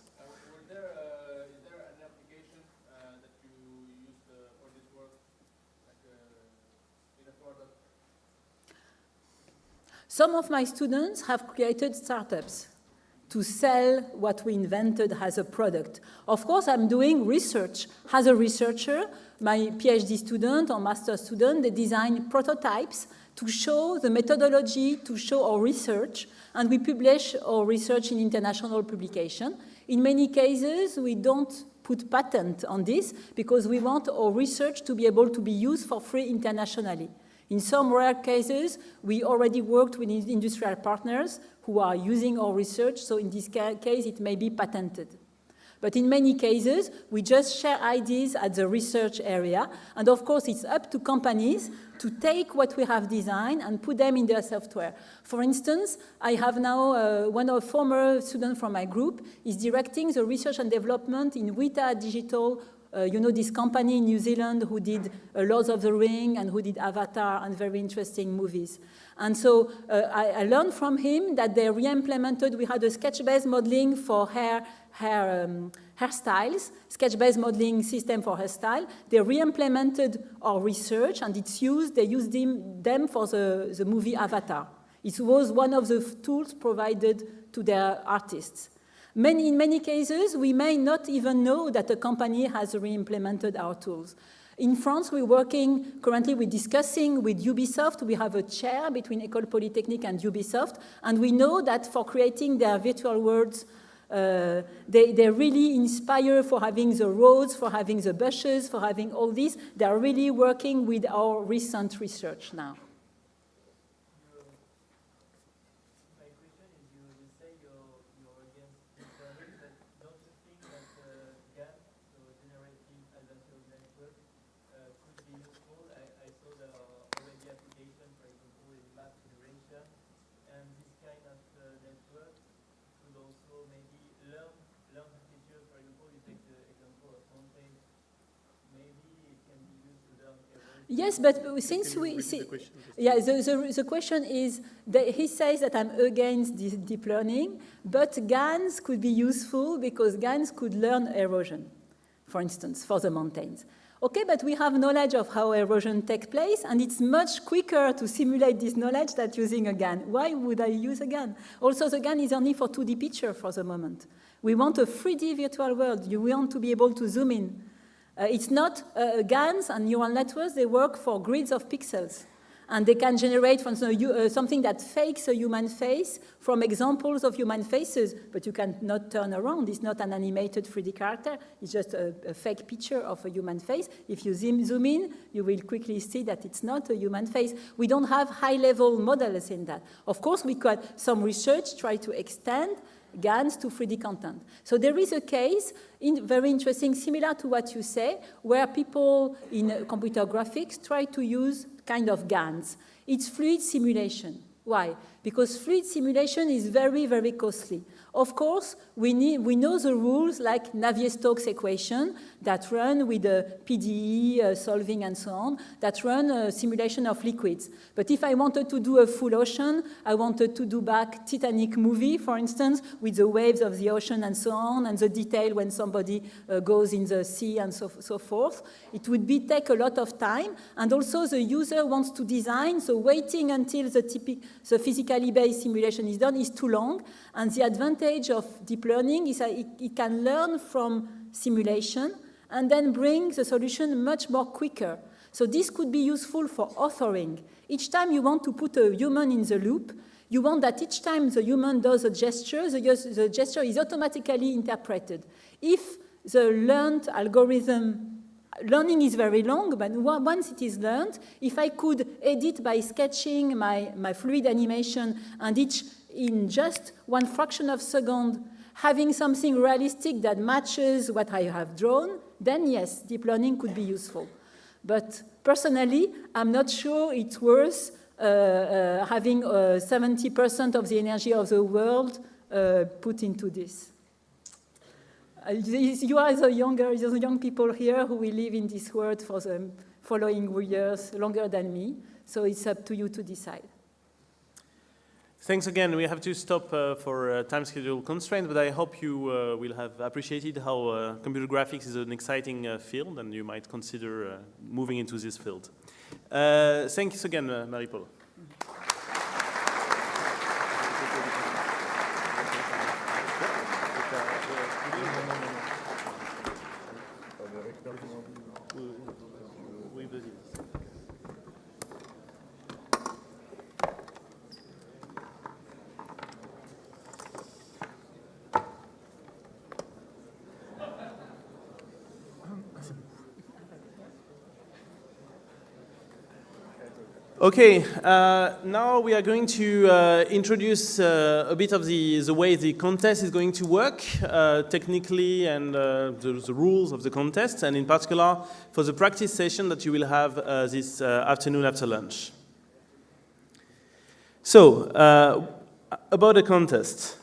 Speaker 3: there an application that you use for this work, like in a product?
Speaker 2: Some of my students have created startups to sell what we invented as a product. Of course, I'm doing research. As a researcher, my PhD student or master student, they design prototypes to show the methodology, to show our research, and we publish our research in international publication. In many cases, we don't put patent on this because we want our research to be able to be used for free internationally. In some rare cases, we already worked with industrial partners who are using our research, so in this case, it may be patented. But in many cases, we just share ideas at the research area, and of course, it's up to companies to take what we have designed and put them in their software. For instance, I have now one of former students from my group is directing the research and development in Weta Digital. You know this company in New Zealand who did Lord of the Rings and who did Avatar and very interesting movies. And so I learned from him that they re-implemented, we had a sketch-based modeling for hairstyles, sketch-based modeling system for hairstyle. They re-implemented our research and it's used, they used them for the movie Avatar. It was one of the tools provided to their artists. In many cases, we may not even know that a company has re-implemented our tools. In France, we're discussing with Ubisoft. We have a chair between École Polytechnique and Ubisoft, and we know that for creating their virtual worlds, they really inspire for having the roads, for having the buses, for having all this. They are really working with our recent research now. Yes, but since we see, the question is that he says that I'm against deep learning, but GANs could be useful because GANs could learn erosion, for instance, for the mountains. Okay, but we have knowledge of how erosion takes place, and it's much quicker to simulate this knowledge than using a GAN. Why would I use a GAN? Also, the GAN is only for 2D picture for the moment. We want a 3D virtual world. You want to be able to zoom in. It's not GANs and neural networks, they work for grids of pixels. And they can generate something that fakes a human face from examples of human faces, but you cannot turn around. It's not an animated 3D character. It's just a fake picture of a human face. If you zoom in, you will quickly see that it's not a human face. We don't have high-level models in that. Of course, we could, some research try to extend GANs to 3D content. So there is a case, very interesting, similar to what you say, where people in computer graphics try to use kind of GANs. It's fluid simulation. Why? because fluid simulation is very, very costly. Of course, we know the rules like Navier-Stokes equation that run with the PDE solving and so on, that run a simulation of liquids. But if I wanted to do a full ocean, I wanted to do back Titanic movie, for instance, with the waves of the ocean and so on, and the detail when somebody goes in the sea and so forth, it would take a lot of time. And also the user wants to design, so waiting until the physically based simulation is done is too long. And the advantage of deep learning is that it can learn from simulation and then bring the solution much more quicker. So this could be useful for authoring. Each time you want to put a human in the loop, you want that each time the human does a gesture, the gesture is automatically interpreted. If the learned algorithm, learning is very long, but once it is learned, if I could edit by sketching my fluid animation and in just one fraction of a second, having something realistic that matches what I have drawn, then yes, deep learning could be useful. But personally, I'm not sure it's worth having 70% of the energy of the world put into this. You are the young people here who will live in this world for the following years, longer than me, so it's up to you to decide.
Speaker 1: Thanks again. We have to stop for time schedule constraint, but I hope you will have appreciated how computer graphics is an exciting field, and you might consider moving into this field. Thanks again, Marie-Paule. Okay, now we are going to introduce a bit of the way the contest is going to work technically and the rules of the contest, and in particular for the practice session that you will have this afternoon after lunch. So, about the contest.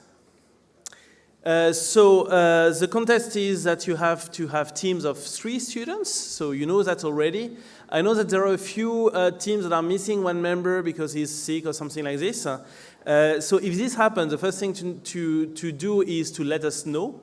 Speaker 1: The contest is that you have to have teams of 3 students, so you know that already. I know that there are a few teams that are missing one member because he's sick or something like this. So if this happens, the first thing to do is to let us know.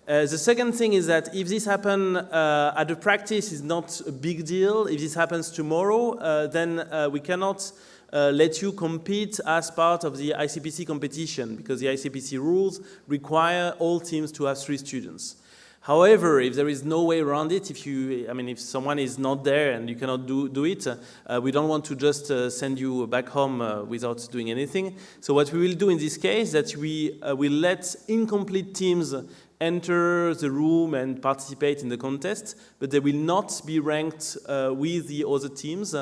Speaker 1: The second thing is that if this happens at the practice, is not a big deal. If this happens tomorrow, then we cannot let you compete as part of the ICPC competition because the ICPC rules require all teams to have 3 students. However, if there is no way around it, if someone is not there and you cannot do it, we don't want to just send you back home without doing anything. So what we will do in this case is that we will let incomplete teams enter the room and participate in the contest, but they will not be ranked with the other teams,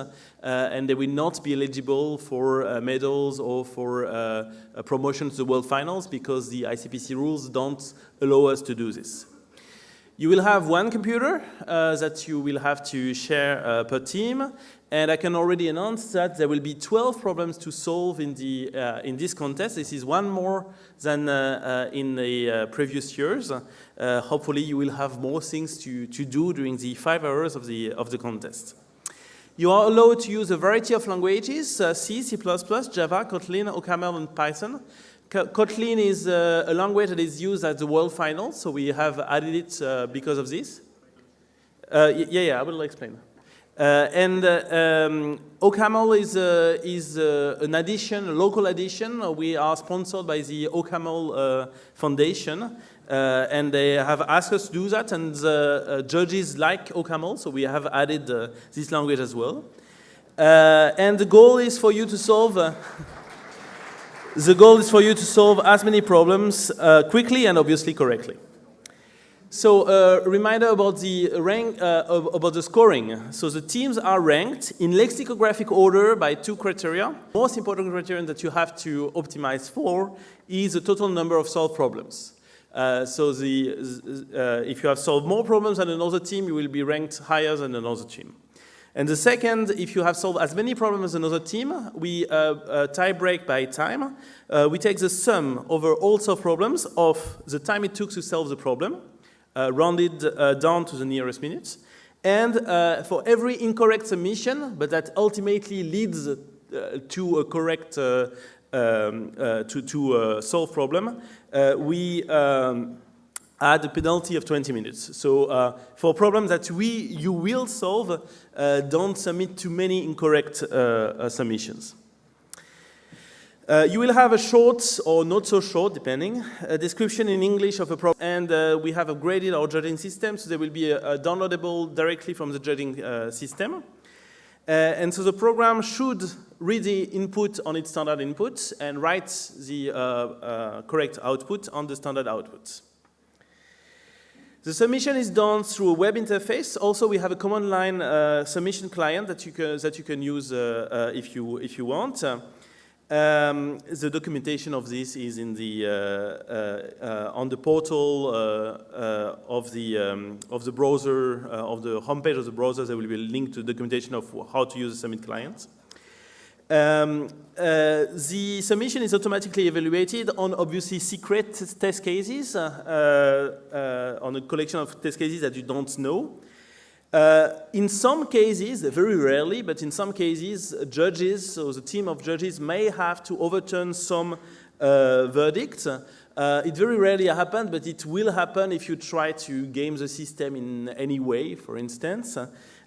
Speaker 1: and they will not be eligible for medals or for a promotion to the World Finals because the ICPC rules don't allow us to do this. You will have 1 computer that you will have to share per team, and I can already announce that there will be 12 problems to solve in this contest. This is 1 more than in the previous years. Hopefully you will have more things to do during the 5 hours of the contest. You are allowed to use a variety of languages, C, C++, Java, Kotlin, OCaml, and Python. Kotlin is a language that is used at the World Finals, so we have added it because of this. I will explain. OCaml is an addition, a local addition. We are sponsored by the OCaml Foundation, and they have asked us to do that, and the judges like OCaml, so we have added this language as well. And the goal is for you to solve as many problems quickly and obviously correctly. So a reminder about the about the scoring. So the teams are ranked in lexicographic order by 2 criteria. The most important criterion that you have to optimize for is the total number of solved problems. If you have solved more problems than another team, you will be ranked higher than another team. And the second, if you have solved as many problems as another team, we tie break by time. We take the sum over all solved problems of the time it took to solve the problem, rounded down to the nearest minutes. And for every incorrect submission, but that ultimately leads to a correct, to a solved problem, we add a penalty of 20 minutes. So for problems that you will solve, don't submit too many incorrect submissions. You will have a short or not so short, depending, description in English of a problem. And we have upgraded our judging system, so there will be a downloadable directly from the judging system. And so the program should read the input on its standard input and write the correct output on the standard output. The submission is done through a web interface. Also, we have a command line submission client that you can use if you want. The documentation of this is in the on the portal of the browser, of the homepage of the browser. There will be a link to the documentation of how to use the submit client. The submission is automatically evaluated on obviously secret test cases, on a collection of test cases that you don't know. In some cases, very rarely, but in some cases, judges, so the team of judges may have to overturn some verdict. It very rarely happens, but it will happen if you try to game the system in any way, for instance.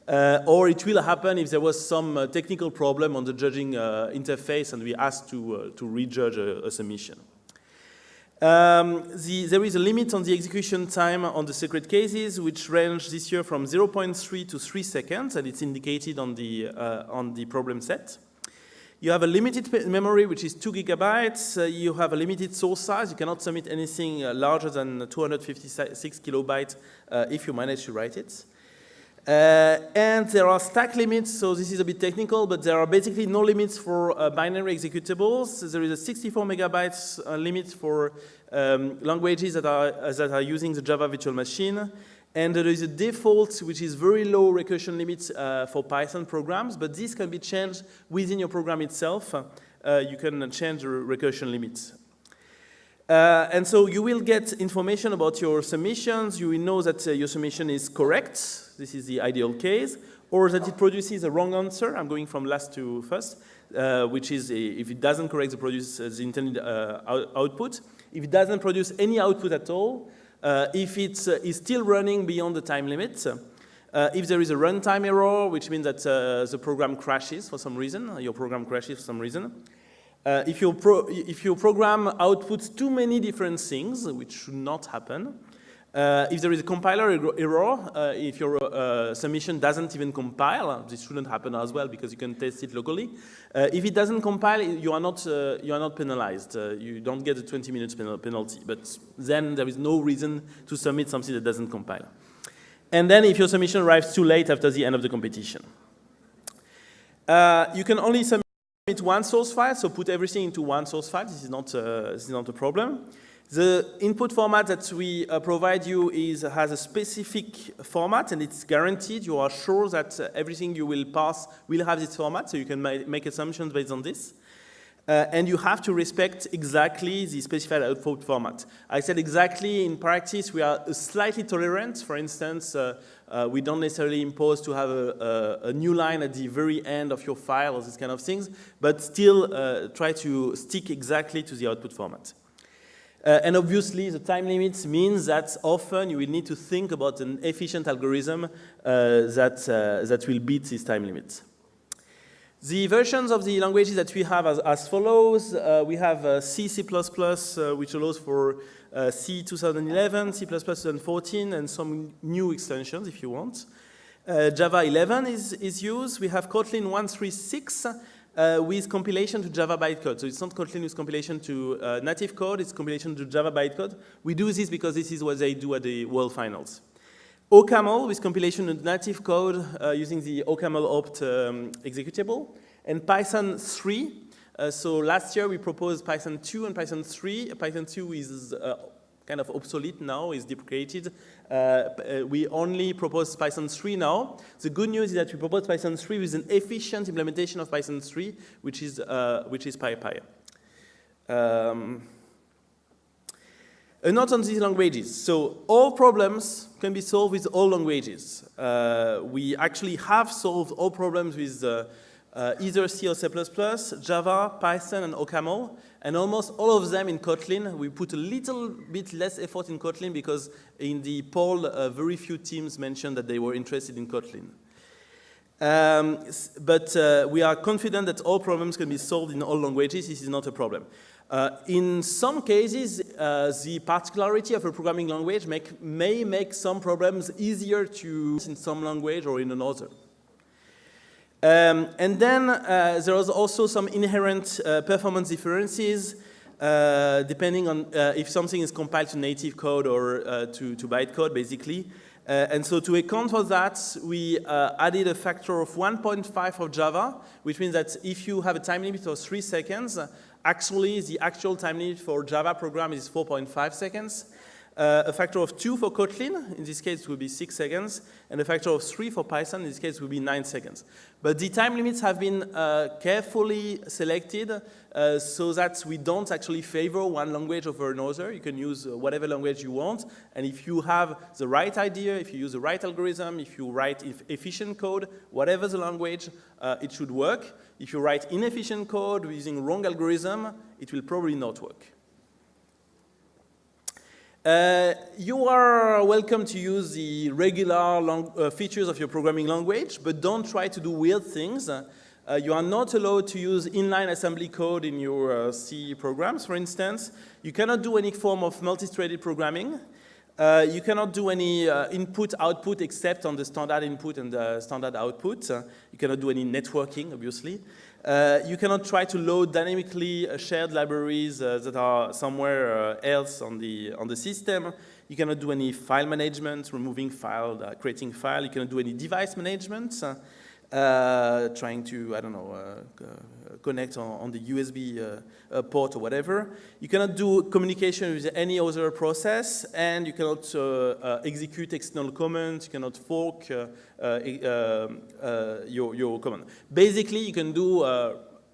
Speaker 1: Or it will happen if there was some technical problem on the judging interface and we asked to rejudge a submission. There is a limit on the execution time on the secret cases, which range this year from 0.3 to 3 seconds, and it's indicated on the problem set. You have a limited memory, which is 2 gigabytes. You have a limited source size. You cannot submit anything larger than 256 kilobytes if you manage to write it. And there are stack limits, so this is a bit technical, but there are basically no limits for binary executables. There is a 64 megabytes limit for languages that are using the Java virtual machine. And there is a default, which is very low recursion limits for Python programs, but this can be changed within your program itself. You can change the recursion limits. And so you will get information about your submissions. You will know that your submission is correct. This is the ideal case. Or that it produces a wrong answer. I'm going from last to first, which is if it doesn't correct the intended output. If it doesn't produce any output at all. If it is still running beyond the time limit. If there is a runtime error, which means that the program crashes for some reason. Your program crashes for some reason. If your program outputs too many different things, which should not happen. If there is a compiler error, if your submission doesn't even compile, this shouldn't happen as well because you can test it locally. If it doesn't compile, you are not penalized. You don't get a 20 minutes penalty, but then there is no reason to submit something that doesn't compile. And then if your submission arrives too late after the end of the competition. You can only submit one source file, so put everything into one source file. This is not a problem. The input format that we provide you has a specific format, and it's guaranteed. You are sure that everything you will pass will have this format, so you can make assumptions based on this. And you have to respect exactly the specified output format. I said exactly. In practice, we are slightly tolerant. For instance, we don't necessarily impose to have a new line at the very end of your file or these kind of things, but still try to stick exactly to the output format. And obviously, the time limits means that often you will need to think about an efficient algorithm that will beat this time limit. The versions of the languages that we have as follows. We have C, C++, which allows for C 2011, C++ 2014, and some new extensions if you want. Java 11 is used. We have Kotlin 1.3.6 with compilation to Java bytecode. So it's not Kotlin with compilation to native code, it's compilation to Java bytecode. We do this because this is what they do at the World Finals. OCaml with compilation to native code using the OCaml opt executable. And Python 3. So last year we proposed Python 2 and Python 3. Python 2 is kind of obsolete now, is deprecated. We only propose Python 3 now. The good news is that we propose Python 3 with an efficient implementation of Python 3, which is PyPy. A note on these languages. So all problems can be solved with all languages. We actually have solved all problems with either C or C++, Java, Python, and OCaml, and almost all of them in Kotlin. We put a little bit less effort in Kotlin because in the poll, very few teams mentioned that they were interested in Kotlin. But we are confident that all problems can be solved in all languages. This is not a problem. In some cases, the particularity of a programming language may make some problems easier to use in some language or in another. And then there is also some inherent performance differences depending on if something is compiled to native code or to bytecode, basically. And so to account for that, we added a factor of 1.5 of Java, which means that if you have a time limit of 3 seconds, actually the actual time limit for Java program is 4.5 seconds. A factor of 2 for Kotlin, in this case it will be 6 seconds, and a factor of 3 for Python, in this case it will be 9 seconds. But the time limits have been carefully selected so that we don't actually favor one language over another. You can use whatever language you want, and if you have the right idea, if you use the right algorithm, if you write efficient code, whatever the language, it should work. If you write inefficient code using wrong algorithm, it will probably not work. You are welcome to use the regular features of your programming language, but don't try to do weird things. You are not allowed to use inline assembly code in your C programs, for instance. You cannot do any form of multi-threaded programming. You cannot do any input-output except on the standard input and the standard output. You cannot do any networking, obviously. You cannot try to load dynamically shared libraries that are somewhere else on the system. You cannot do any file management, removing file, creating file. You cannot do any device management, trying to, I don't know, connect on the USB port or whatever. You cannot do communication with any other process, and you cannot execute external commands. You cannot fork your command. Basically, you can do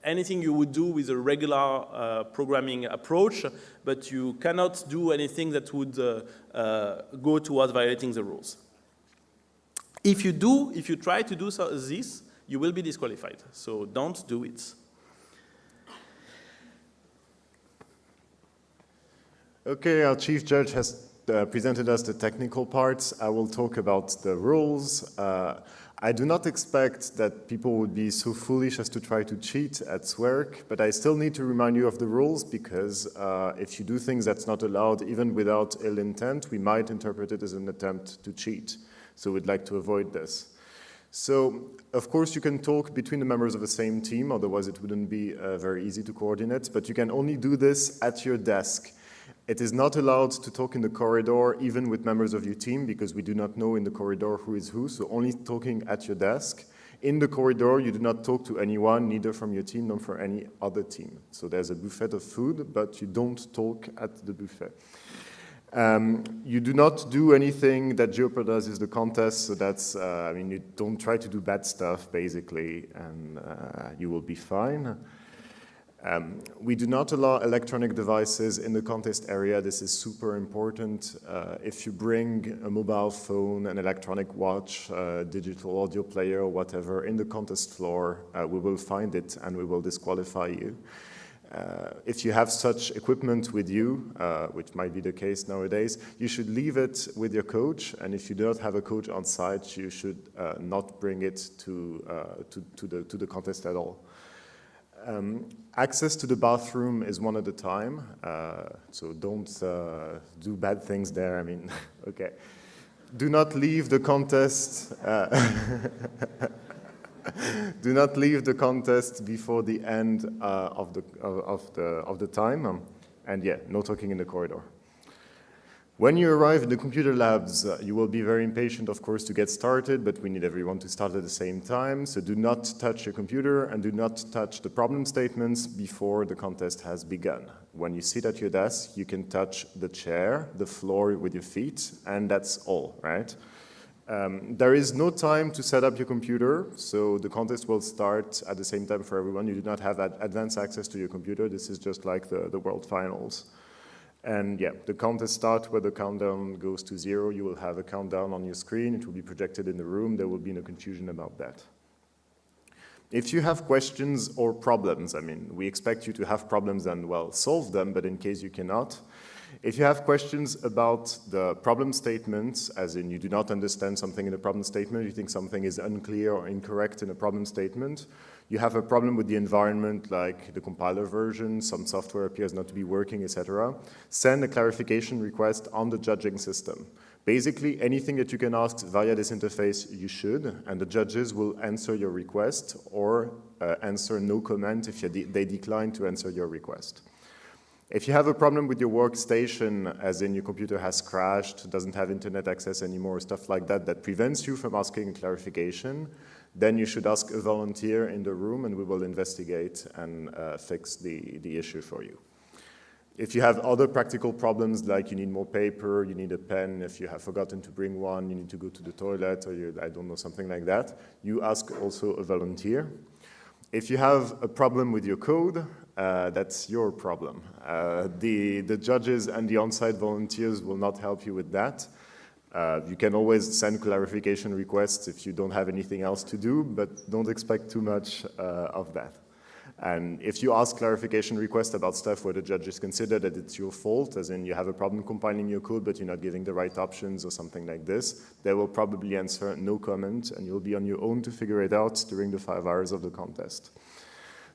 Speaker 1: anything you would do with a regular programming approach, but you cannot do anything that would go towards violating the rules. If you try to do this, you will be disqualified. So don't do it.
Speaker 4: Okay, our chief judge has presented us the technical parts. I will talk about the rules. I do not expect that people would be so foolish as to try to cheat at SWERC, but I still need to remind you of the rules because if you do things that's not allowed, even without ill intent, we might interpret it as an attempt to cheat. So we'd like to avoid this. So, of course, you can talk between the members of the same team, otherwise it wouldn't be very easy to coordinate, but you can only do this at your desk. It is not allowed to talk in the corridor, even with members of your team, because we do not know in the corridor who is who, so only talking at your desk. In the corridor, you do not talk to anyone, neither from your team nor from any other team. So there's a buffet of food, but you don't talk at the buffet. You do not do anything that jeopardizes the contest, so that's, I mean, you don't try to do bad stuff, basically, and you will be fine. We do not allow electronic devices in the contest area. This is super important. If you bring a mobile phone, an electronic watch, digital audio player, or whatever, in the contest floor, we will find it and we will disqualify you. If you have such equipment with you, which might be the case nowadays, you should leave it with your coach, and if you do not have a coach on site, you should not bring it to the contest at all. Access to the bathroom is one at a time, so don't do bad things there. I mean, okay. Do not leave the contest. Do not leave the contest before the end of the time, and yeah, no talking in the corridor. When you arrive in the computer labs, you will be very impatient, of course, to get started, but we need everyone to start at the same time. So do not touch your computer and do not touch the problem statements before the contest has begun. When you sit at your desk, you can touch the chair, the floor with your feet, and that's all, right? There is no time to set up your computer, so the contest will start at the same time for everyone. You do not have advanced access to your computer. This is just like the World Finals. And yeah, the contest starts where the countdown goes to 0. You will have a countdown on your screen. It will be projected in the room. There will be no confusion about that. If you have questions or problems, I mean, we expect you to have problems and, well, solve them, but in case you cannot, if you have questions about the problem statements, as in you do not understand something in a problem statement, you think something is unclear or incorrect in a problem statement, you have a problem with the environment, like the compiler version, some software appears not to be working, etc., send a clarification request on the judging system. Basically, anything that you can ask via this interface, you should, and the judges will answer your request or answer no comment if they decline to answer your request. If you have a problem with your workstation, as in your computer has crashed, doesn't have internet access anymore, stuff like that, that prevents you from asking clarification, then you should ask a volunteer in the room and we will investigate and fix the issue for you. If you have other practical problems, like you need more paper, you need a pen, if you have forgotten to bring one, you need to go to the toilet, or I don't know, something like that, you ask also a volunteer. If you have a problem with your code, that's your problem. The judges and the on-site volunteers will not help you with that. You can always send clarification requests if you don't have anything else to do, but don't expect too much of that. And if you ask clarification requests about stuff where the judges consider that it's your fault, as in you have a problem compiling your code, but you're not giving the right options or something like this, they will probably answer no comment, and you'll be on your own to figure it out during the 5 hours of the contest.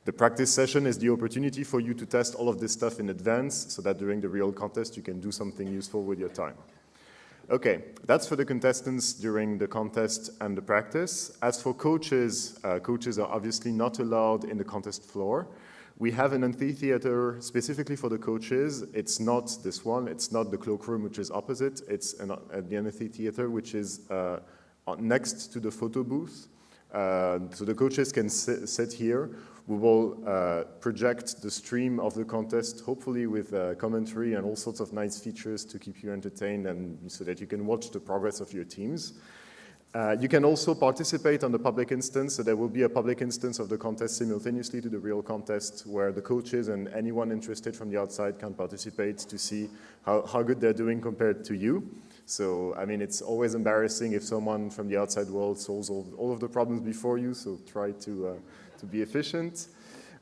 Speaker 4: The practice session is the opportunity for you to test all of this stuff in advance, so that during the real contest you can do something useful with your time. Okay, that's for the contestants during the contest and the practice. As for coaches, coaches are obviously not allowed in the contest floor. We have an amphitheater specifically for the coaches. It's not this one, it's not the cloakroom, which is opposite. It's the amphitheater, which is next to the photo booth. So the coaches can sit here. We will project the stream of the contest, hopefully with commentary and all sorts of nice features to keep you entertained and so that you can watch the progress of your teams. You can also participate on the public instance, so there will be a public instance of the contest simultaneously to the real contest where the coaches and anyone interested from the outside can participate to see how good they're doing compared to you. So, I mean, it's always embarrassing if someone from the outside world solves all of the problems before you, so try to be efficient.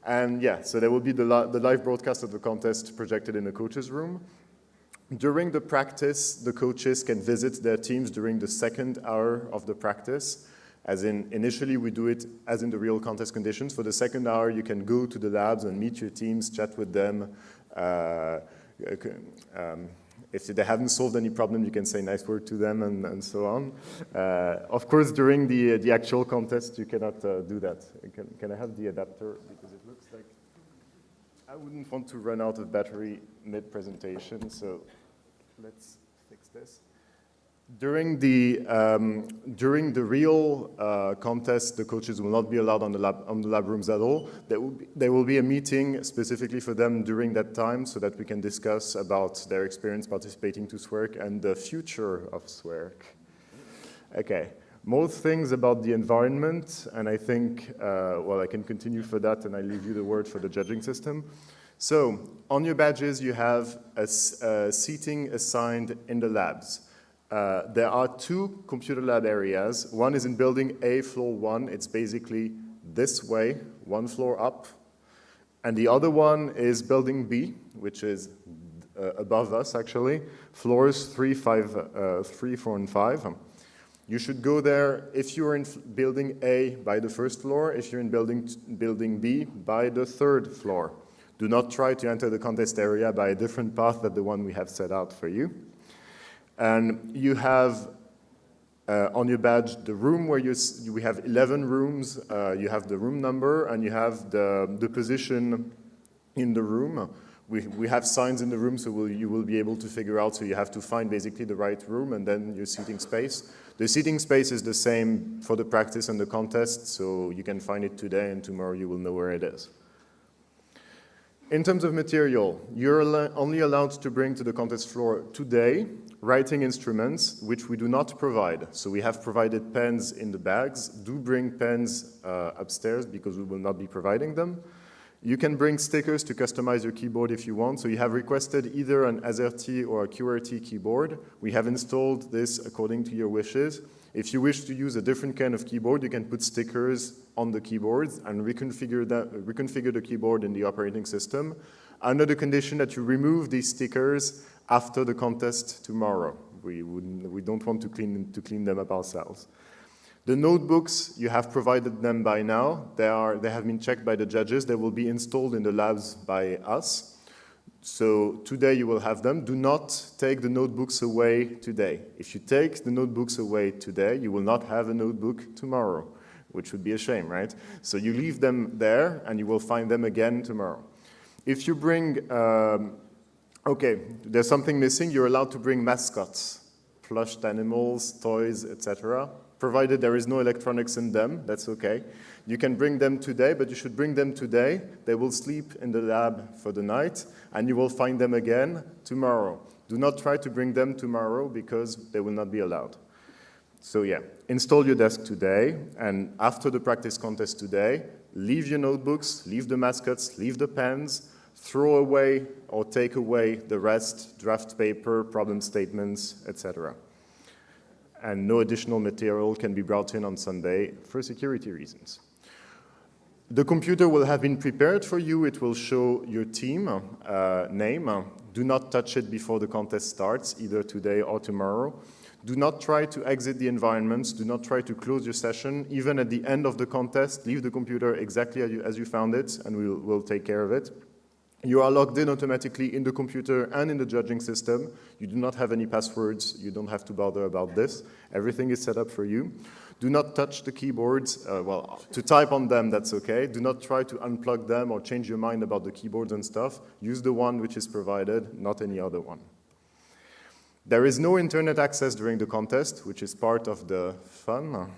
Speaker 4: And yeah, so there will be the live broadcast of the contest projected in the coaches' room. During the practice, the coaches can visit their teams during the second hour of the practice. As in, initially we do it as in the real contest conditions. For the second hour, you can go to the labs and meet your teams, chat with them. If they haven't solved any problem, you can say nice word to them and so on. Of course, during the actual contest, you cannot do that. Can I have the adapter? Because it looks like I wouldn't want to run out of battery mid-presentation, so let's fix this. During the real contest, the coaches will not be allowed on the lab rooms at all. There will be a meeting specifically for them during that time so that we can discuss about their experience participating to SWERC and the future of SWERC. Okay, more things about the environment, and I think, well, I can continue for that and I leave you the word for the judging system. So, on your badges you have a seating assigned in the labs. There are 2 computer lab areas. One is in building A, floor 1. It's basically this way, 1 floor up. And the other one is building B, which is above us, actually. Floors 3, 4, and 5. You should go there if you're in building A by the 1st floor, if you're in building B by the 3rd floor. Do not try to enter the contest area by a different path than the one we have set out for you. And you have on your badge the room where we have 11 rooms. You have the room number and you have the position in the room we have signs in the room, so you will be able to figure out, so you have to find basically the right room and then your seating space. The seating space is the same for the practice and the contest, so you can find it today and tomorrow you will know where it is. In terms of material, you're only allowed to bring to the contest floor today writing instruments, which we do not provide. So we have provided pens in the bags. Do bring pens upstairs because we will not be providing them. You can bring stickers to customize your keyboard if you want. So you have requested either an AZERTY or a QWERTY keyboard. We have installed this according to your wishes. If you wish to use a different kind of keyboard, you can put stickers on the keyboards and reconfigure the keyboard in the operating system under the condition that you remove these stickers after the contest tomorrow. We don't want to clean them up ourselves. The notebooks, you have provided them by now. They have been checked by the judges. They will be installed in the labs by us. So today you will have them. Do not take the notebooks away today. If you take the notebooks away today, you will not have a notebook tomorrow, which would be a shame, right? So you leave them there and you will find them again tomorrow. If you bring, okay, there's something missing. You're allowed to bring mascots, plushed animals, toys, etc. Provided there is no electronics in them, that's okay. You can bring them today, but you should bring them today. They will sleep in the lab for the night, and you will find them again tomorrow. Do not try to bring them tomorrow because they will not be allowed. So yeah, install your desk today, and after the practice contest today, leave your notebooks, leave the mascots, leave the pens, throw away or take away the rest, draft paper, problem statements, etc. And no additional material can be brought in on Sunday for security reasons. The computer will have been prepared for you. It will show your team name. Do not touch it before the contest starts, either today or tomorrow. Do not try to exit the environments. Do not try to close your session. Even at the end of the contest, leave the computer exactly as you found it, and we'll take care of it. You are logged in automatically in the computer and in the judging system. You do not have any passwords. You don't have to bother about this. Everything is set up for you. Do not touch the keyboards. Well, to type on them, that's okay. Do not try to unplug them or change your mind about the keyboards and stuff. Use the one which is provided, not any other one. There is no internet access during the contest, which is part of the fun,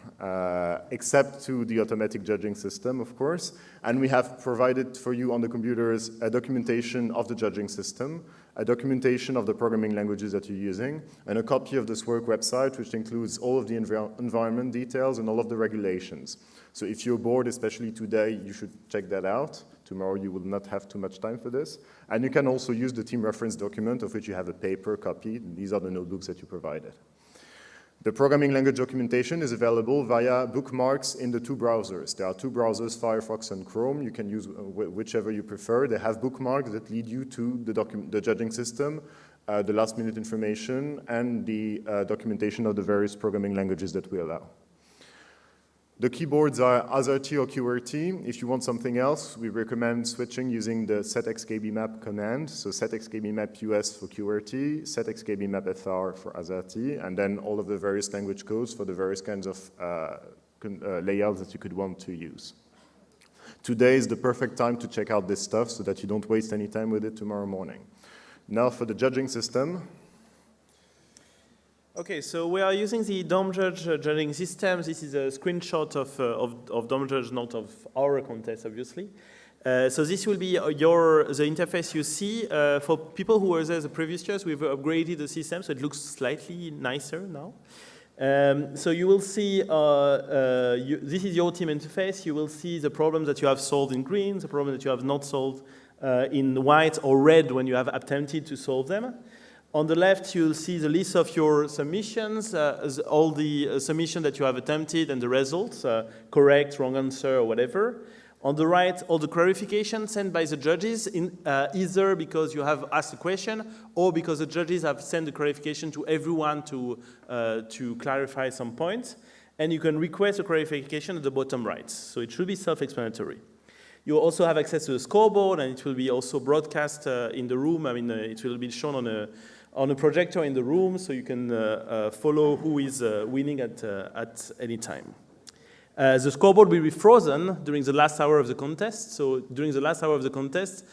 Speaker 4: except to the automatic judging system, of course. And we have provided for you on the computers a documentation of the judging system, a documentation of the programming languages that you're using, and a copy of the SWERC website, which includes all of the environment details and all of the regulations. So if you're bored, especially today, you should check that out. Tomorrow you will not have too much time for this. And you can also use the team reference document, of which you have a paper copy. These are the notebooks that you provided. The programming language documentation is available via bookmarks in the two browsers. There are two browsers, Firefox and Chrome. You can use whichever you prefer. They have bookmarks that lead you to the judging system, the last minute information, and the documentation of the various programming languages that we allow. The keyboards are AZERTY or QWERTY. If you want something else, we recommend switching using the setxkbmap command. So setxkbmap US for QWERTY, setxkbmap FR for AZERTY, and then all of the various language codes for the various kinds of layouts that you could want to use. Today is the perfect time to check out this stuff so that you don't waste any time with it tomorrow morning. Now for the judging system.
Speaker 1: Okay, so we are using the DomJudge judging system. This is a screenshot of DomJudge, not of our contest, obviously. So this will be the interface you see. For people who were there the previous years, we've upgraded the system, so it looks slightly nicer now. So you will see, this is your team interface. You will see the problems that you have solved in green, the problem that you have not solved in white or red when you have attempted to solve them. On the left, you'll see the list of your submissions, all the submissions that you have attempted and the results, correct, wrong answer, or whatever. On the right, all the clarifications sent by the judges, either because you have asked a question or because the judges have sent the clarification to everyone to clarify some points. And you can request a clarification at the bottom right. So it should be self-explanatory. You also have access to the scoreboard, and it will be also broadcast in the room. I mean, it will be shown on a projector in the room, so you can follow who is winning at any time. The scoreboard will be frozen during the last hour of the contest. So during the last hour of the contest,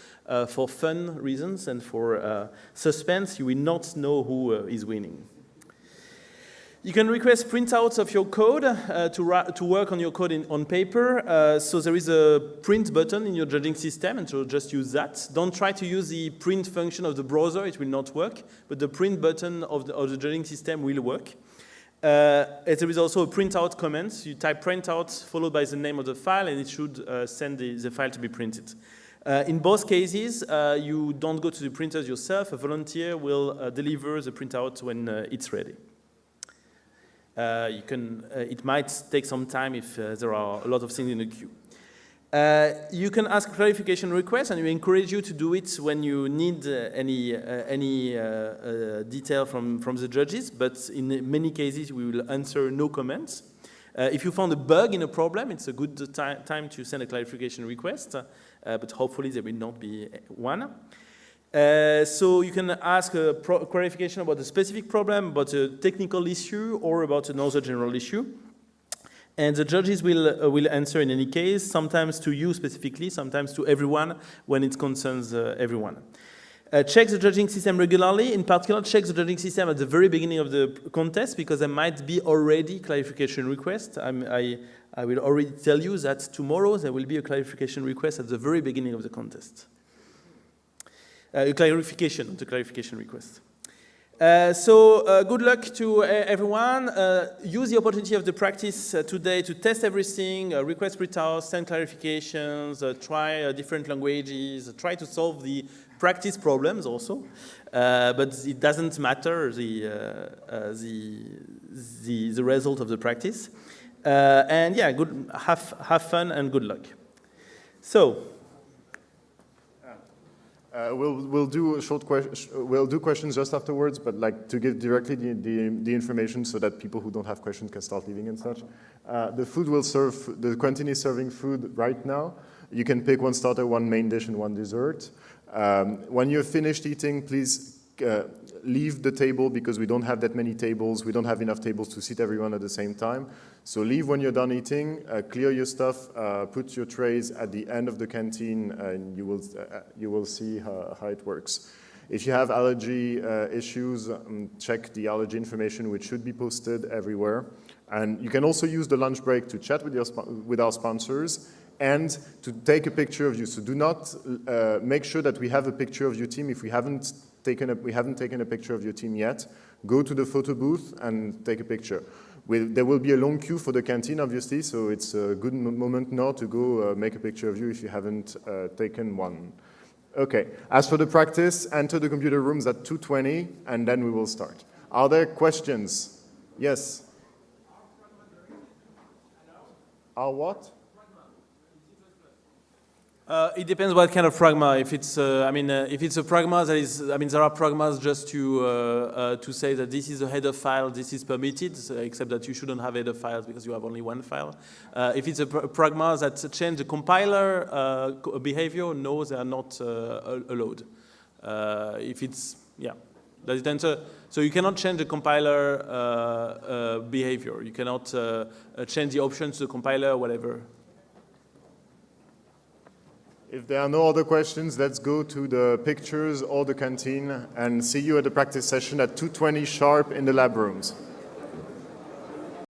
Speaker 1: for fun reasons and for suspense, you will not know who is winning. You can request printouts of your code to work on your code on paper. So there is a print button in your judging system, and so just use that. Don't try to use the print function of the browser, it will not work, but the print button of the judging system will work. There is also a printout command. You type printout followed by the name of the file, and it should send the file to be printed. In both cases, you don't go to the printers yourself. A volunteer will deliver the printout when it's ready. It might take some time if there are a lot of things in the queue. You can ask clarification requests, and we encourage you to do it when you need any detail from the judges, but in many cases we will answer no comments. If you found a bug in a problem, it's a good time to send a clarification request, but hopefully there will not be one. So you can ask a clarification about a specific problem, about a technical issue, or about another general issue. And the judges will answer in any case, sometimes to you specifically, sometimes to everyone when it concerns everyone. Check the judging system regularly. In particular, check the judging system at the very beginning of the contest, because there might be already clarification requests. I will already tell you that tomorrow there will be a clarification request at the very beginning of the contest. A clarification, the clarification request. Good luck to everyone. Use the opportunity of the practice today to test everything, request printouts, send clarifications, try different languages, try to solve the practice problems also. But it doesn't matter the result of the practice. And yeah, have fun and good luck. So.
Speaker 4: We'll do a short we'll do questions just afterwards, but like to give directly the information so that people who don't have questions can start leaving and such. The food will serve, the Cani is serving food right now. You can pick one starter, one main dish, and one dessert. When you're finished eating, please leave the table, because we don't have that many tables. We don't have enough tables to seat everyone at the same time. So leave when you're done eating, clear your stuff, put your trays at the end of the canteen, and you will see how it works. If you have allergy issues, check the allergy information, which should be posted everywhere. And you can also use the lunch break to chat with our sponsors and to take a picture of you. So do not make sure that we have a picture of your team if we haven't taken a picture of your team yet. Go to the photo booth and take a picture. There will be a long queue for the canteen, obviously, so it's a good moment now to go make a picture of you if you haven't taken one. Okay, as for the practice, enter the computer rooms at 2:20, and then we will start. Are there questions? Yes? Are what?
Speaker 1: It depends what kind of pragma. If it's, if it's a pragma that is, there are pragmas just to say that this is a header file, this is permitted, except that you shouldn't have header files because you have only one file. If it's a pragma that change the compiler behavior, no, they are not allowed. If it's, yeah, does it answer? So you cannot change the compiler behavior. You cannot change the options to the compiler, whatever.
Speaker 4: If there are no other questions, let's go to the pictures or the canteen and see you at the practice session at 2:20 sharp in the lab rooms.